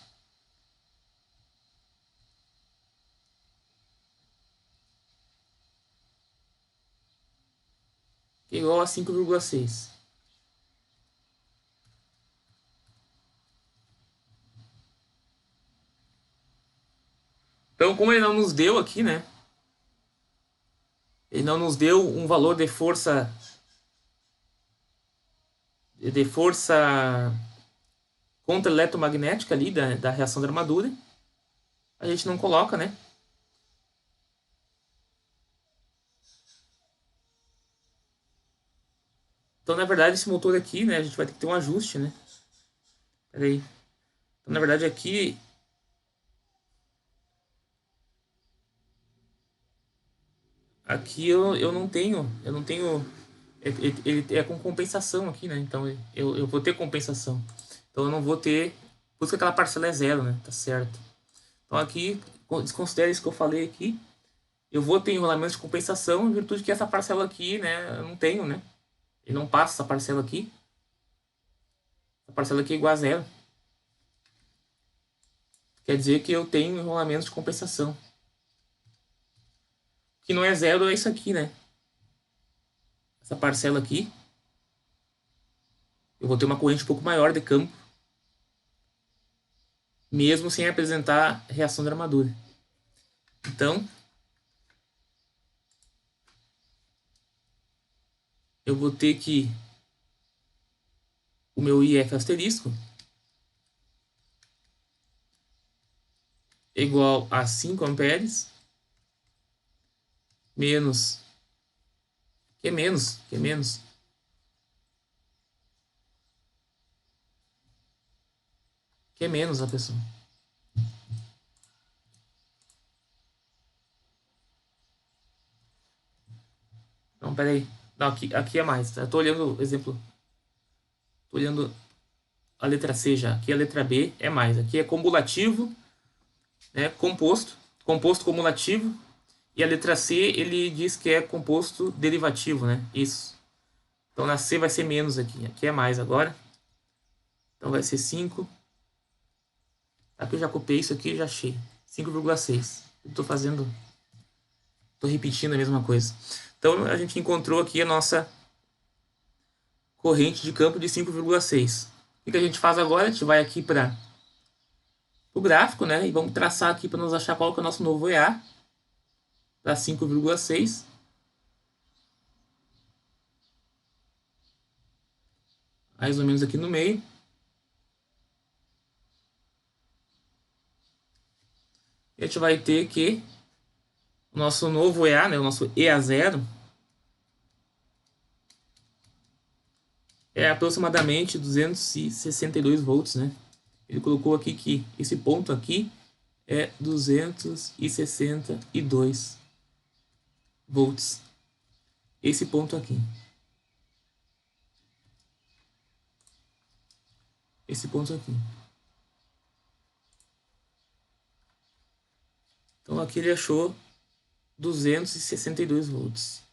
Que é igual a 5,6. Então, como ele não nos deu aqui, né? Ele não nos deu um valor de força contra eletromagnética ali da reação da armadura. A gente não coloca, né? Então, na verdade, esse motor aqui, né? A gente vai ter que ter um ajuste, né? Pera aí. Então, na verdade, aqui... Aqui eu não tenho... Eu não tenho... Ele é com compensação aqui, né? Então, eu vou ter compensação. Então, eu não vou ter... Por isso que aquela parcela é zero, né? Tá certo. Então, aqui, desconsidere isso que eu falei aqui. Eu vou ter enrolamento de compensação em virtude que essa parcela aqui, né? Eu não tenho, né? Ele não passa essa parcela aqui. Essa parcela aqui é igual a zero. Quer dizer que eu tenho enrolamento de compensação. O que não é zero é isso aqui, né? Essa parcela aqui. Eu vou ter uma corrente um pouco maior de campo. Mesmo sem apresentar reação de armadura. Então, eu vou ter que o meu IF asterisco é igual a 5 amperes menos que é menos a pessoa. Não, peraí. Não, aqui é mais. Tá? Eu tô olhando o exemplo. Tô olhando a letra C já. Aqui a letra B é mais. Aqui é cumulativo, né? Composto cumulativo. E a letra C ele diz que é composto derivativo, né? Isso. Então na C vai ser menos aqui. Aqui é mais agora. Então vai ser 5. Aqui eu já copiei isso aqui e já achei. 5,6. Estou fazendo... Estou repetindo a mesma coisa. Então a gente encontrou aqui a nossa corrente de campo de 5,6. O que a gente faz agora? A gente vai aqui para o gráfico, né? E vamos traçar aqui para nos achar qual que é o nosso novo EA. Para 5,6. mais ou menos aqui no meio. A gente vai ter que o nosso novo EA, né, o nosso EA0, é aproximadamente 262 volts, né? Ele colocou aqui que esse ponto aqui é 262 volts. Esse ponto aqui. Esse ponto aqui. Então aqui ele achou 262 volts.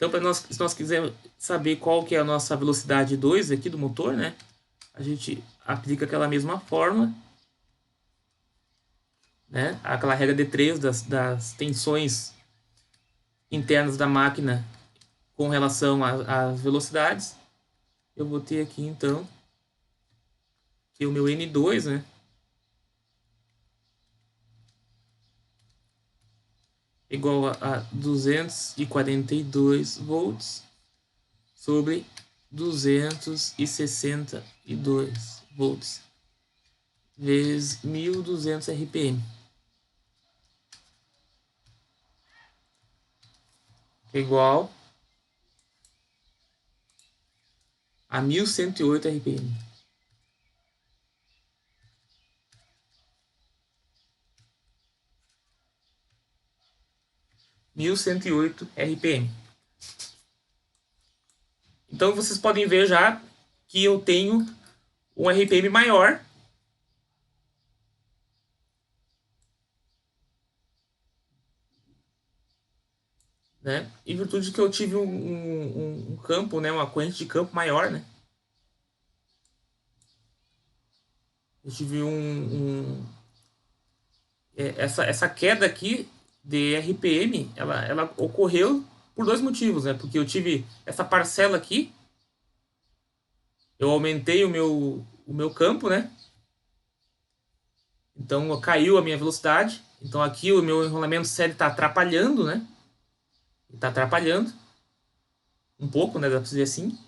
Então, se nós quisermos saber qual que é a nossa velocidade 2 aqui do motor, né? A gente aplica aquela mesma fórmula, né? Aquela regra de 3 das tensões internas da máquina com relação às velocidades. Eu vou ter aqui, então, que o meu N2, né? Igual a 242 volts sobre 262 volts vezes 1.200 RPM. Igual a 1.108 RPM. RPM. Então vocês podem ver já que eu tenho um RPM maior, né? Em virtude de que eu tive um campo, né? Uma corrente de campo maior, né? Eu tive essa queda aqui de RPM, ela ocorreu por dois motivos, né? Porque eu tive essa parcela aqui, eu aumentei o meu campo, né? Então caiu a minha velocidade. Então aqui o meu enrolamento sério está atrapalhando, né? Está atrapalhando um pouco, né? Dá para dizer assim.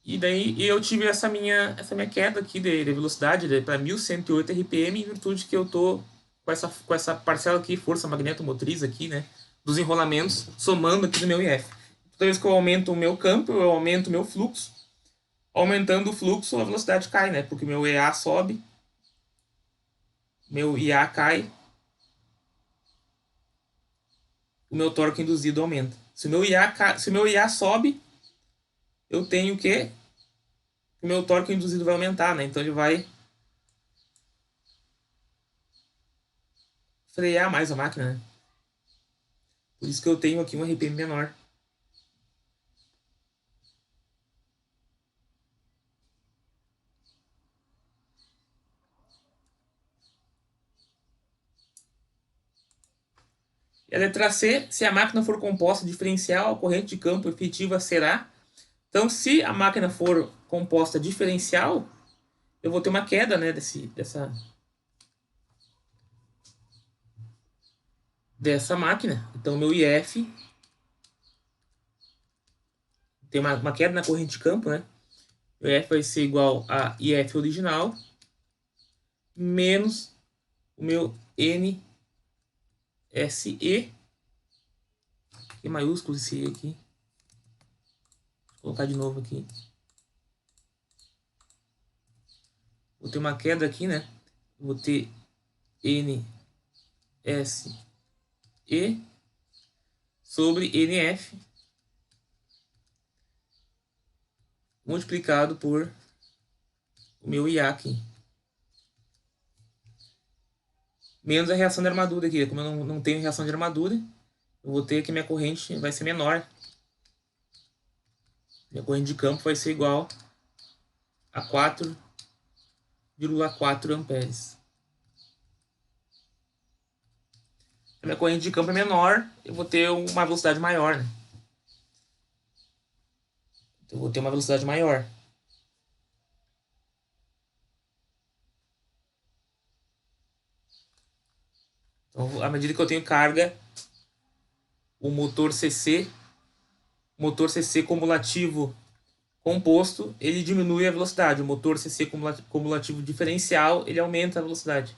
E daí eu tive essa minha queda aqui de velocidade para 1.108 RPM, em virtude que eu tô com essa parcela aqui, força magnetomotriz aqui, né? Dos enrolamentos, somando aqui no meu IF. Toda vez que eu aumento o meu campo, eu aumento o meu fluxo. Aumentando o fluxo, a velocidade cai, né? Porque meu EA sobe, meu IA cai, o meu torque induzido aumenta. Se o meu IA sobe, eu tenho que o meu torque induzido vai aumentar, né? Então ele vai frear mais a máquina, né? Por isso que eu tenho aqui um RPM menor. E a letra C, se a máquina for composta diferencial, a corrente de campo efetiva será. Então, se a máquina for composta diferencial, eu vou ter uma queda, né, dessa máquina. Então, meu IF tem uma queda na corrente de campo, né? O IF vai ser igual a IF original menos o meu NSE, em maiúsculo esse E aqui. Vou colocar de novo aqui. Vou ter uma queda aqui, né? Vou ter NSE sobre NF multiplicado por o meu IA aqui. Menos a reação de armadura aqui. Como eu não tenho reação de armadura, eu vou ter que minha corrente vai ser menor. Minha corrente de campo vai ser igual a 4,4 amperes. A minha corrente de campo é menor, eu vou ter uma velocidade maior, né? Eu vou ter uma velocidade maior. Então, à medida que eu tenho carga, o motor CC cumulativo composto, ele diminui a velocidade. O motor CC cumulativo diferencial, ele aumenta a velocidade.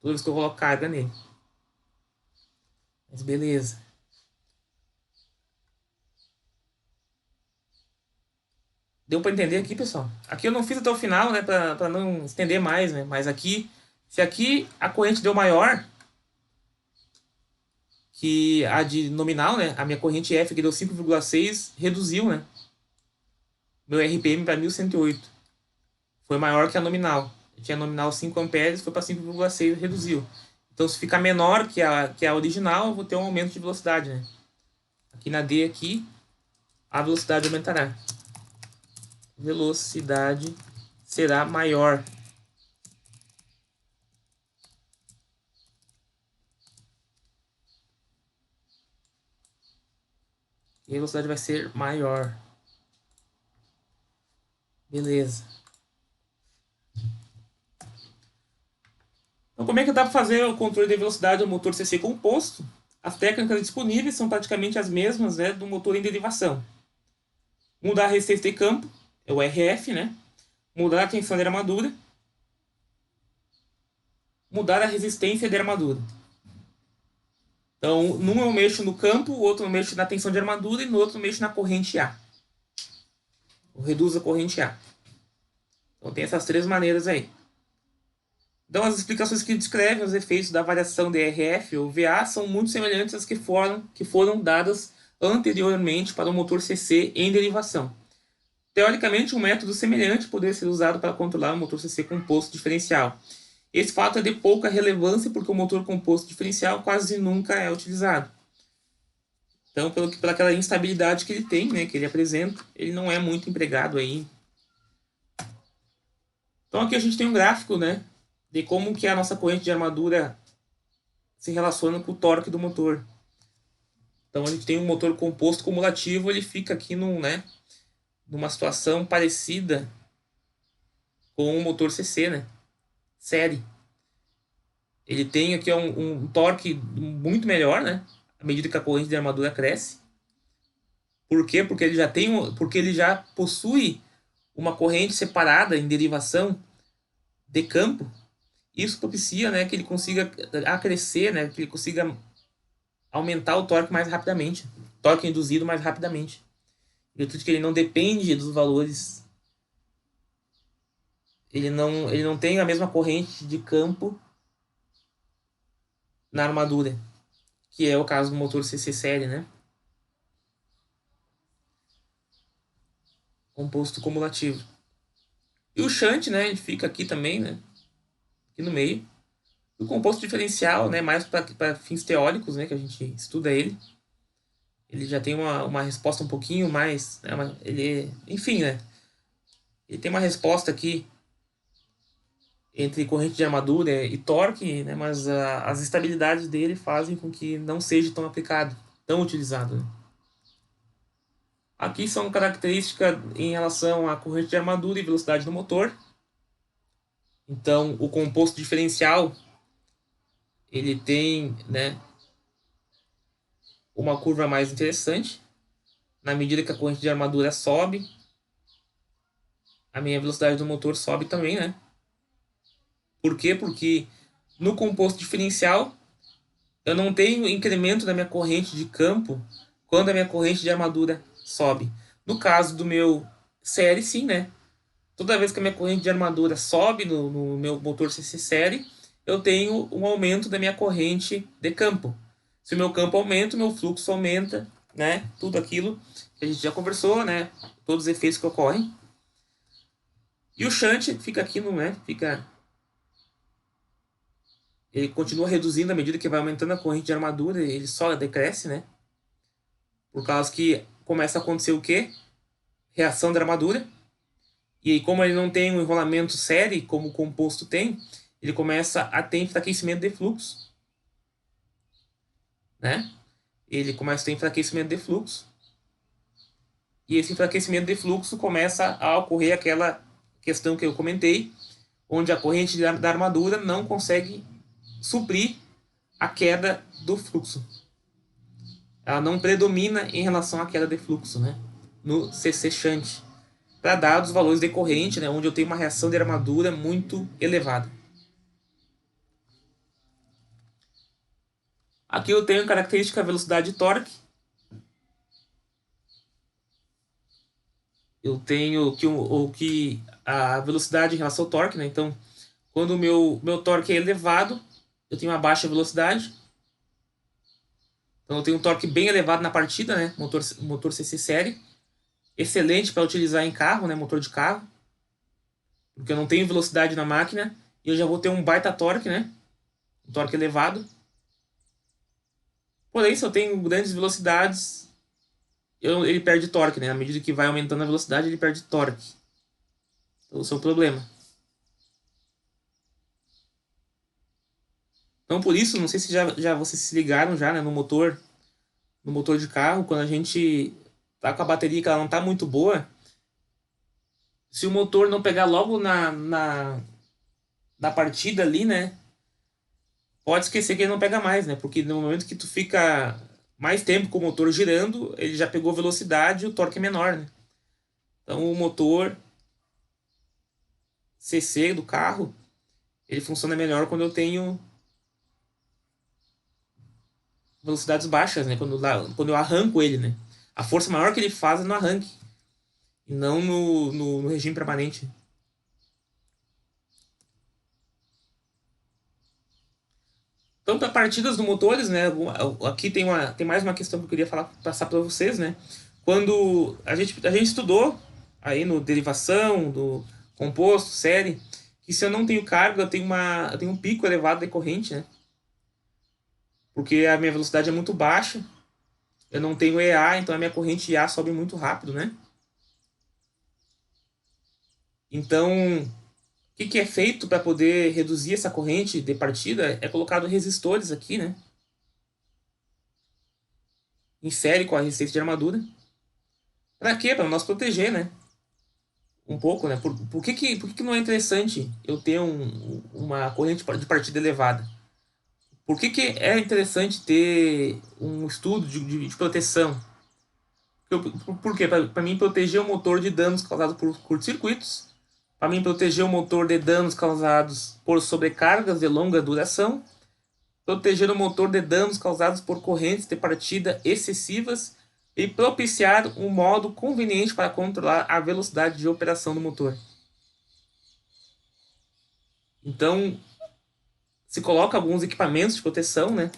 Toda vez que eu coloco carga nele. Mas beleza. Deu para entender aqui, pessoal? Aqui eu não fiz até o final, né? Para não estender mais, né? Mas aqui, se aqui a corrente deu maior que a de nominal, né? A minha corrente F que deu 5,6 reduziu, né? Meu RPM para 1108. Foi maior que a nominal. Eu tinha nominal 5 amperes, foi para 5,6, reduziu. Então, se ficar menor que a original, eu vou ter um aumento de velocidade, né? Aqui na D, aqui, a velocidade aumentará. Velocidade será maior. E a velocidade vai ser maior. Beleza. Então, como é que dá para fazer o controle de velocidade do motor CC composto? As técnicas disponíveis são praticamente as mesmas, né, do motor em derivação. Mudar a resistência de campo, é o RF, né? Mudar a tensão de armadura. Mudar a resistência de armadura. Então, num eu mexo no campo, o outro eu mexo na tensão de armadura e no outro eu mexo na corrente A. Eu reduzo a corrente A. Então, tem essas três maneiras aí. Então, as explicações que descrevem os efeitos da variação de RF ou VA são muito semelhantes às que foram dadas anteriormente para o motor CC em derivação. Teoricamente, um método semelhante poderia ser usado para controlar o motor CC composto diferencial. Esse fato é de pouca relevância porque o motor composto diferencial quase nunca é utilizado. Então, pela aquela instabilidade que ele tem, né, que ele apresenta, ele não é muito empregado aí. Então, aqui a gente tem um gráfico, né, de como que a nossa corrente de armadura se relaciona com o torque do motor. Então, a gente tem um motor composto cumulativo, ele fica aqui numa situação parecida com o motor CC, né? Série. Ele tem aqui um torque muito melhor, né? À medida que a corrente de armadura cresce. Por quê? Porque ele já possui uma corrente separada em derivação de campo. Isso propicia, né, que ele consiga acrescer, né, que ele consiga aumentar o torque mais rapidamente, torque induzido mais rapidamente. Virtude que ele não depende dos valores, ele não tem a mesma corrente de campo na armadura, que é o caso do motor CC série, né? Composto cumulativo. E o shunt, né, ele fica aqui também, né? Aqui no meio. O composto diferencial, né, mais para fins teóricos, né, que a gente estuda ele. Ele já tem uma resposta um pouquinho mais, né, enfim, né? Ele tem uma resposta aqui entre corrente de armadura e torque, né, mas as estabilidades dele fazem com que não seja tão aplicado, tão utilizado, né? Aqui são características em relação à corrente de armadura e velocidade do motor. Então, o composto diferencial, ele tem, né, uma curva mais interessante. Na medida que a corrente de armadura sobe, a minha velocidade do motor sobe também, né? Por quê? Porque no composto diferencial, eu não tenho incremento da minha corrente de campo quando a minha corrente de armadura sobe. No caso do meu série, sim, né? Toda vez que a minha corrente de armadura sobe no meu motor CC série, eu tenho um aumento da minha corrente de campo. Se o meu campo aumenta, o meu fluxo aumenta, né? Tudo aquilo que a gente já conversou, né? Todos os efeitos que ocorrem. E o shunt fica aqui, né? Ele continua reduzindo à medida que vai aumentando a corrente de armadura, ele só decresce, né? Por causa que começa a acontecer o quê? Reação da armadura. E aí, como ele não tem um enrolamento série, como o composto tem, ele começa a ter enfraquecimento de fluxo, né? Ele começa a ter enfraquecimento de fluxo. E esse enfraquecimento de fluxo começa a ocorrer aquela questão que eu comentei, onde a corrente da armadura não consegue suprir a queda do fluxo. ela não predomina em relação à queda de fluxo, né? No CC shunt, para dados valores decorrentes, né? Onde eu tenho uma reação de armadura muito elevada. Aqui eu tenho a característica velocidade e torque. Eu tenho que a velocidade em relação ao torque, né? Então, quando o meu torque é elevado, eu tenho uma baixa velocidade. Então eu tenho um torque bem elevado na partida, né? Motor CC série. Excelente para utilizar em carro, né? Motor de carro. Porque eu não tenho velocidade na máquina. E eu já vou ter um baita torque, né? Um torque elevado. Porém, se eu tenho grandes velocidades, ele perde torque, né? À medida que vai aumentando a velocidade, ele perde torque. Então, esse é o problema. Então, por isso, não sei se já vocês se ligaram já, né? No motor de carro, quando a gente tá com a bateria que ela não tá muito boa, se o motor não pegar logo na partida ali, né? Pode esquecer que ele não pega mais, né? Porque no momento que tu fica mais tempo com o motor girando, ele já pegou velocidade e o torque é menor, né? Então o motor CC do carro, ele funciona melhor quando eu tenho velocidades baixas, né? Quando eu arranco ele, né? A força maior que ele faz é no arranque, e não no regime permanente. Então, para partidas do motores, né? Aqui tem mais uma questão que eu queria passar para vocês, né? Quando a gente estudou aí no derivação, do composto, série, que se eu não tenho carga, eu tenho um pico elevado de corrente, né? Porque a minha velocidade é muito baixa, eu não tenho EA, então a minha corrente EA sobe muito rápido, né? Então, o que é feito para poder reduzir essa corrente de partida é colocado resistores aqui, né? Em série com a resistência de armadura. Para quê? Para nós proteger, né? Um pouco, né? Por que não é interessante eu ter uma corrente de partida elevada? Por que é interessante ter um estudo de proteção? Por quê? Para mim proteger o motor de danos causados por curtos-circuitos, para mim proteger o motor de danos causados por sobrecargas de longa duração, proteger o motor de danos causados por correntes de partida excessivas e propiciar um modo conveniente para controlar a velocidade de operação do motor. Então, se coloca alguns equipamentos de proteção, né,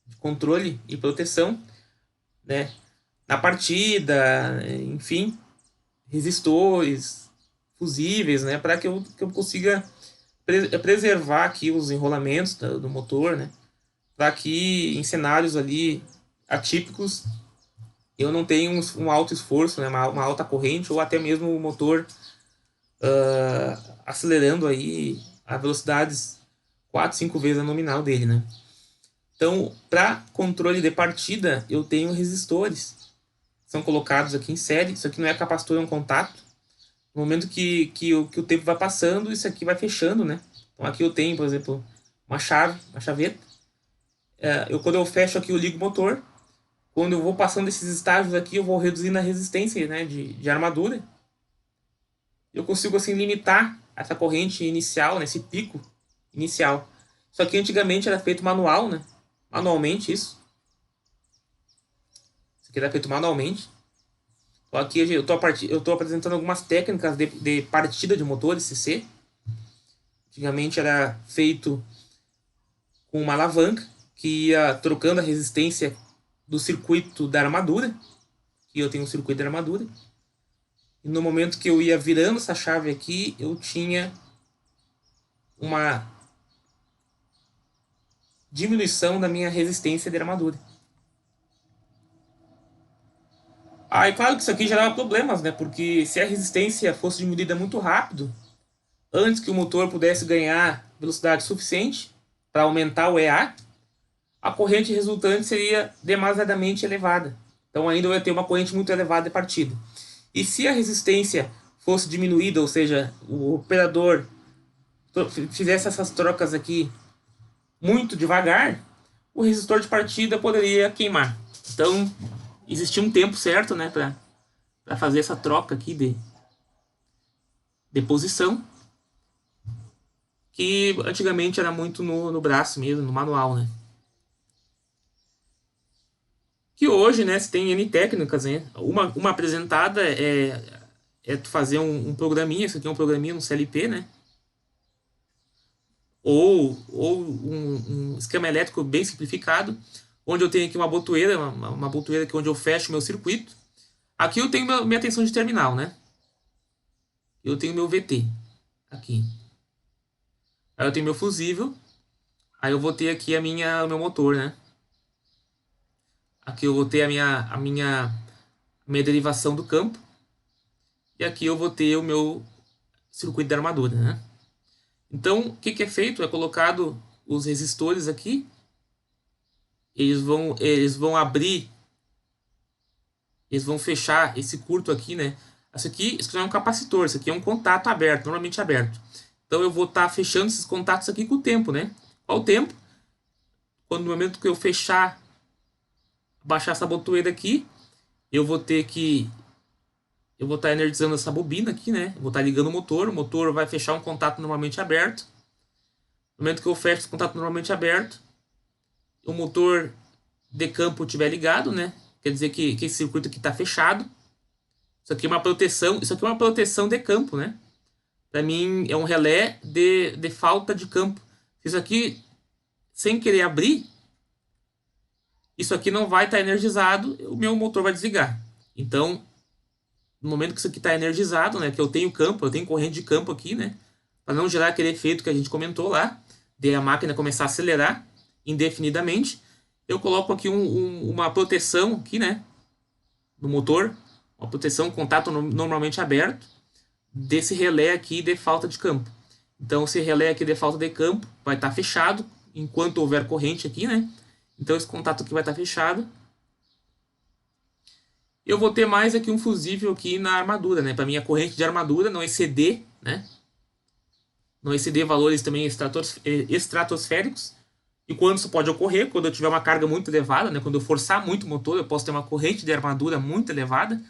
de controle e proteção, né, na partida, enfim, resistores, fusíveis, né, para que eu consiga preservar aqui os enrolamentos do motor, né, para que em cenários ali atípicos eu não tenha um alto esforço, né, uma alta corrente ou até mesmo o motor acelerando aí a velocidades 4, 5 vezes a nominal dele, né? Então, para controle de partida, eu tenho resistores. São colocados aqui em série. Isso aqui não é capacitor, é um contato. No momento que o tempo vai passando, isso aqui vai fechando, né? Então, aqui eu tenho, por exemplo, uma chaveta. Quando eu fecho aqui, eu ligo o motor. Quando eu vou passando esses estágios aqui, eu vou reduzindo a resistência, né, de armadura. Eu consigo, assim, limitar essa corrente inicial, né, esse pico inicial. Isso aqui antigamente era feito manual, né? Manualmente isso. Isso aqui era feito manualmente. Então, aqui eu tô apresentando algumas técnicas de partida de motores CC. Antigamente era feito com uma alavanca que ia trocando a resistência do circuito da armadura. Aqui eu tenho um circuito da armadura. E no momento que eu ia virando essa chave aqui, eu tinha uma diminuição da minha resistência de armadura. Aí, claro que isso aqui gerava problemas, né? Porque se a resistência fosse diminuída muito rápido, antes que o motor pudesse ganhar velocidade suficiente para aumentar o EA, a corrente resultante seria demasiadamente elevada. Então ainda eu ia ter uma corrente muito elevada de partida. E se a resistência fosse diminuída, ou seja, o operador fizesse essas trocas aqui muito devagar, o resistor de partida poderia queimar. Então, existia um tempo certo, né, para fazer essa troca aqui de posição, que antigamente era muito no braço mesmo, no manual, né? Que hoje, né, você tem N técnicas, né? Uma apresentada é tu fazer um programinha, isso aqui é um programinha, um CLP, né? Ou um esquema elétrico bem simplificado, onde eu tenho aqui uma botoeira, uma botoeira que é onde eu fecho meu circuito. Aqui eu tenho minha tensão de terminal, né? Eu tenho meu VT aqui. Aí eu tenho meu fusível. Aí eu vou ter aqui o meu motor, né? Aqui eu vou ter a minha derivação do campo. E aqui eu vou ter o meu circuito de armadura, né? Então, o que é feito? É colocado os resistores aqui. Eles vão abrir, eles vão fechar esse curto aqui, né? Isso aqui não é um capacitor, isso aqui é um contato aberto, normalmente aberto. Então eu vou estar fechando esses contatos aqui com o tempo, né? Qual o tempo? Quando no momento que eu fechar, baixar essa botoeira aqui, eu vou ter que eu vou estar energizando essa bobina aqui, né? Eu vou estar ligando o motor vai fechar um contato normalmente aberto. No momento que eu fecho esse contato normalmente aberto, o motor de campo estiver ligado, né? Quer dizer que esse circuito aqui está fechado. Isso aqui é uma proteção de campo, né? Para mim é um relé de falta de campo. Se isso aqui, sem querer abrir, isso aqui não vai estar energizado, o meu motor vai desligar. Então, no momento que isso aqui está energizado, né, que eu tenho campo, eu tenho corrente de campo aqui, né, para não gerar aquele efeito que a gente comentou lá, de a máquina começar a acelerar indefinidamente, eu coloco aqui uma proteção aqui, né, no motor, uma proteção, contato normalmente aberto, desse relé aqui de falta de campo. Então, esse relé aqui de falta de campo vai estar fechado enquanto houver corrente aqui, né? Então, esse contato aqui vai estar fechado. Eu vou ter mais aqui um fusível aqui na armadura, né? Para minha corrente de armadura não exceder, né? Não exceder valores também estratosféricos. E quando isso pode ocorrer? Quando eu tiver uma carga muito elevada, né? Quando eu forçar muito o motor, eu posso ter uma corrente de armadura muito elevada.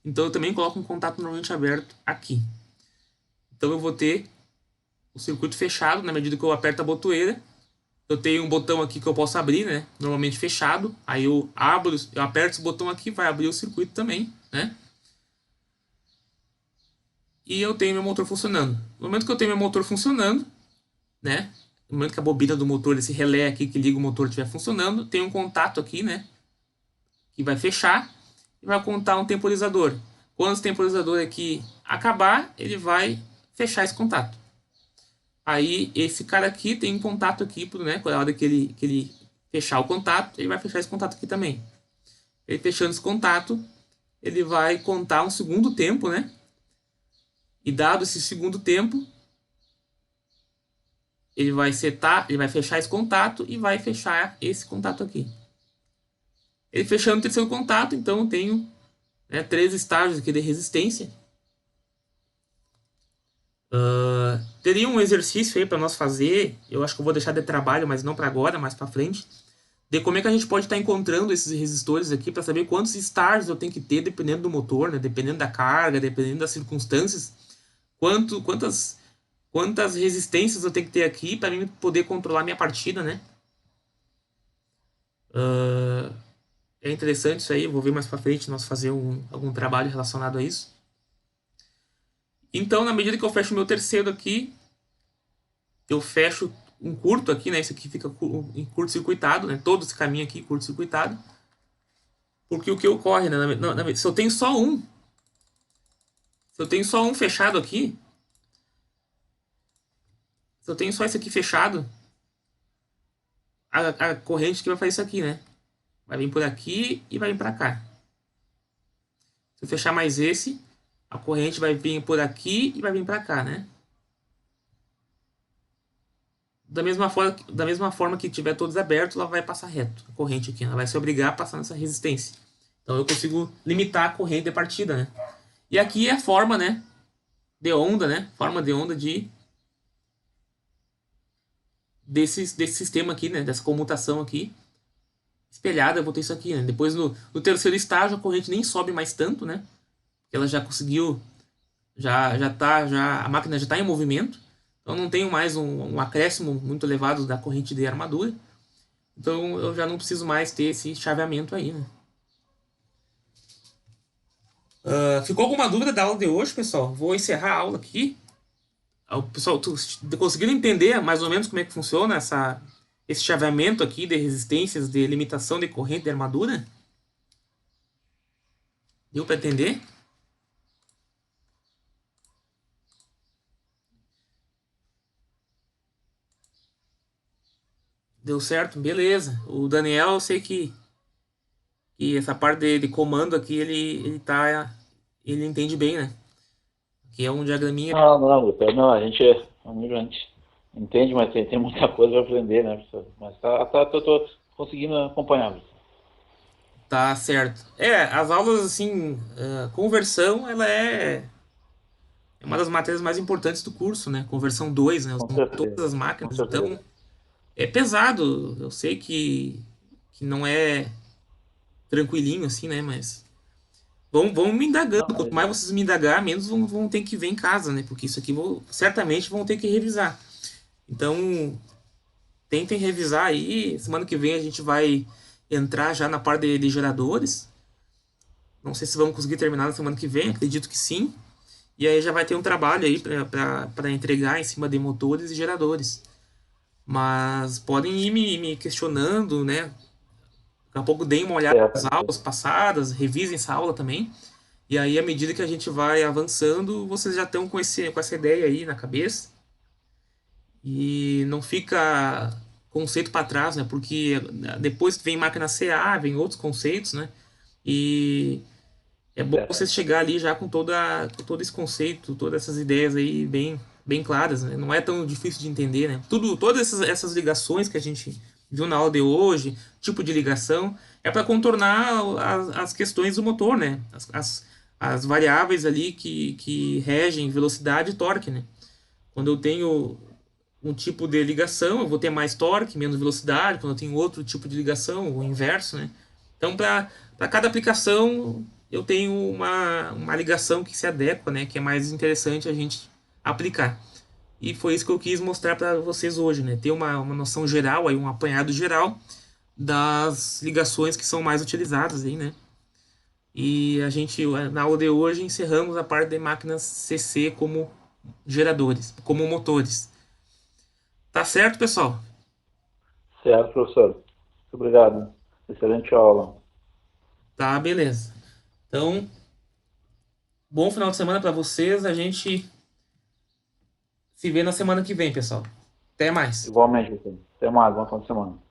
Então eu também coloco um contato normalmente aberto aqui. Então eu vou ter o circuito fechado na medida que eu aperto a botoeira. Eu tenho um botão aqui que eu posso abrir, né? Normalmente fechado. Aí eu aperto esse botão aqui, vai abrir o circuito também, né? E eu tenho meu motor funcionando. No momento que eu tenho meu motor funcionando, né? No momento que a bobina do motor, esse relé aqui que liga o motor estiver funcionando, tem um contato aqui, né? Que vai fechar e vai contar um temporizador. Quando esse temporizador aqui acabar, ele vai fechar esse contato. Aí esse cara aqui tem um contato aqui, né? Na hora que ele fechar o contato, ele vai fechar esse contato aqui também. Ele fechando esse contato, ele vai contar um segundo tempo, né? E dado esse segundo tempo, ele vai fechar esse contato e vai fechar esse contato aqui. Ele fechando o terceiro contato, então eu tenho, né, 3 estágios aqui de resistência. Teria um exercício aí para nós fazer, eu acho que eu vou deixar de trabalho, mas não para agora, mais para frente, de como é que a gente pode estar encontrando esses resistores aqui para saber quantos estágios eu tenho que ter dependendo do motor, né? Dependendo da carga, dependendo das circunstâncias, quantas resistências eu tenho que ter aqui para mim poder controlar minha partida, né? É interessante isso aí, eu vou ver mais para frente nós fazer algum trabalho relacionado a isso. Então, na medida que eu fecho o meu terceiro aqui, eu fecho um curto aqui, né? Esse aqui fica em curto-circuitado, né? Todo esse caminho aqui curto-circuitado. Porque o que ocorre, né? Se eu tenho só um fechado aqui, se eu tenho só esse aqui fechado, a corrente que vai fazer isso aqui, né? Vai vir por aqui e vai vir para cá. Se eu fechar mais esse, a corrente vai vir por aqui e vai vir para cá, né? Da mesma forma que tiver todos abertos, ela vai passar reto. A corrente aqui, ela vai se obrigar a passar nessa resistência. Então eu consigo limitar a corrente de partida, né? E aqui é a forma, né? De onda, né? Forma de onda desse sistema aqui, né? Dessa comutação aqui. espelhada, eu vou ter isso aqui, né? Depois no terceiro estágio a corrente nem sobe mais tanto, né? Ela já conseguiu, a máquina já está em movimento, então não tenho mais um acréscimo muito elevado da corrente de armadura, então eu já não preciso mais ter esse chaveamento aí, né? Ficou alguma dúvida da aula de hoje, pessoal? Vou encerrar a aula aqui. Pessoal, conseguiram entender mais ou menos como é que funciona esse chaveamento aqui de resistências, de limitação de corrente de armadura? Deu para entender? Deu certo? Beleza. O Daniel, eu sei que essa parte de comando aqui, ele entende bem, né? Que é um diagraminha. Não, não, Gustavo, não, a gente entende, mas tem muita coisa para aprender, né, professor? Mas tô conseguindo acompanhar, professor. Tá certo. As aulas, assim, conversão, ela é uma das matérias mais importantes do curso, né? Conversão 2, né? Com Usando todas certeza, as com máquinas. certeza. Então, é pesado. Eu sei que não é tranquilinho, assim, né? Mas vão me indagando. Não, Quanto mais vocês me indagar, menos vão ter que ver em casa, né? Porque isso aqui certamente vão ter que revisar. Então, tentem revisar aí. Semana que vem a gente vai entrar já na parte de geradores. Não sei se vamos conseguir terminar na semana que vem, acredito que sim. E aí já vai ter um trabalho aí para entregar em cima de motores e geradores. Mas podem ir me questionando, né? Daqui a pouco deem uma olhada certo, nas professor. aulas passadas, revisem essa aula também. E aí, à medida que a gente vai avançando, vocês já estão com essa ideia aí na cabeça. E não fica conceito para trás, né? Porque depois vem máquina CA, vem outros conceitos, né? E é bom Certo. você chegar ali já com todo esse conceito, todas essas ideias aí bem claras, né? Não é tão difícil de entender, né? Todas essas ligações que a gente viu na aula de hoje, tipo de ligação, é para contornar as questões do motor, né? As variáveis ali que regem velocidade e torque, né? Quando eu tenho um tipo de ligação, eu vou ter mais torque, menos velocidade. Quando eu tenho outro tipo de ligação, o inverso, né? Então, para cada aplicação, eu tenho uma ligação que se adequa, né? Que é mais interessante a gente aplicar. E foi isso que eu quis mostrar para vocês hoje, né? Ter uma noção geral, aí, um apanhado geral das ligações que são mais utilizadas aí, né? E a gente, na aula de hoje, encerramos a parte de máquinas CC como geradores, como motores. Tá certo, pessoal? Certo, professor. Muito obrigado. Excelente aula. Tá, beleza. Então, bom final de semana para vocês. A gente se vê na semana que vem, pessoal. Até mais. Igualmente, professor. Até mais, bom final de semana.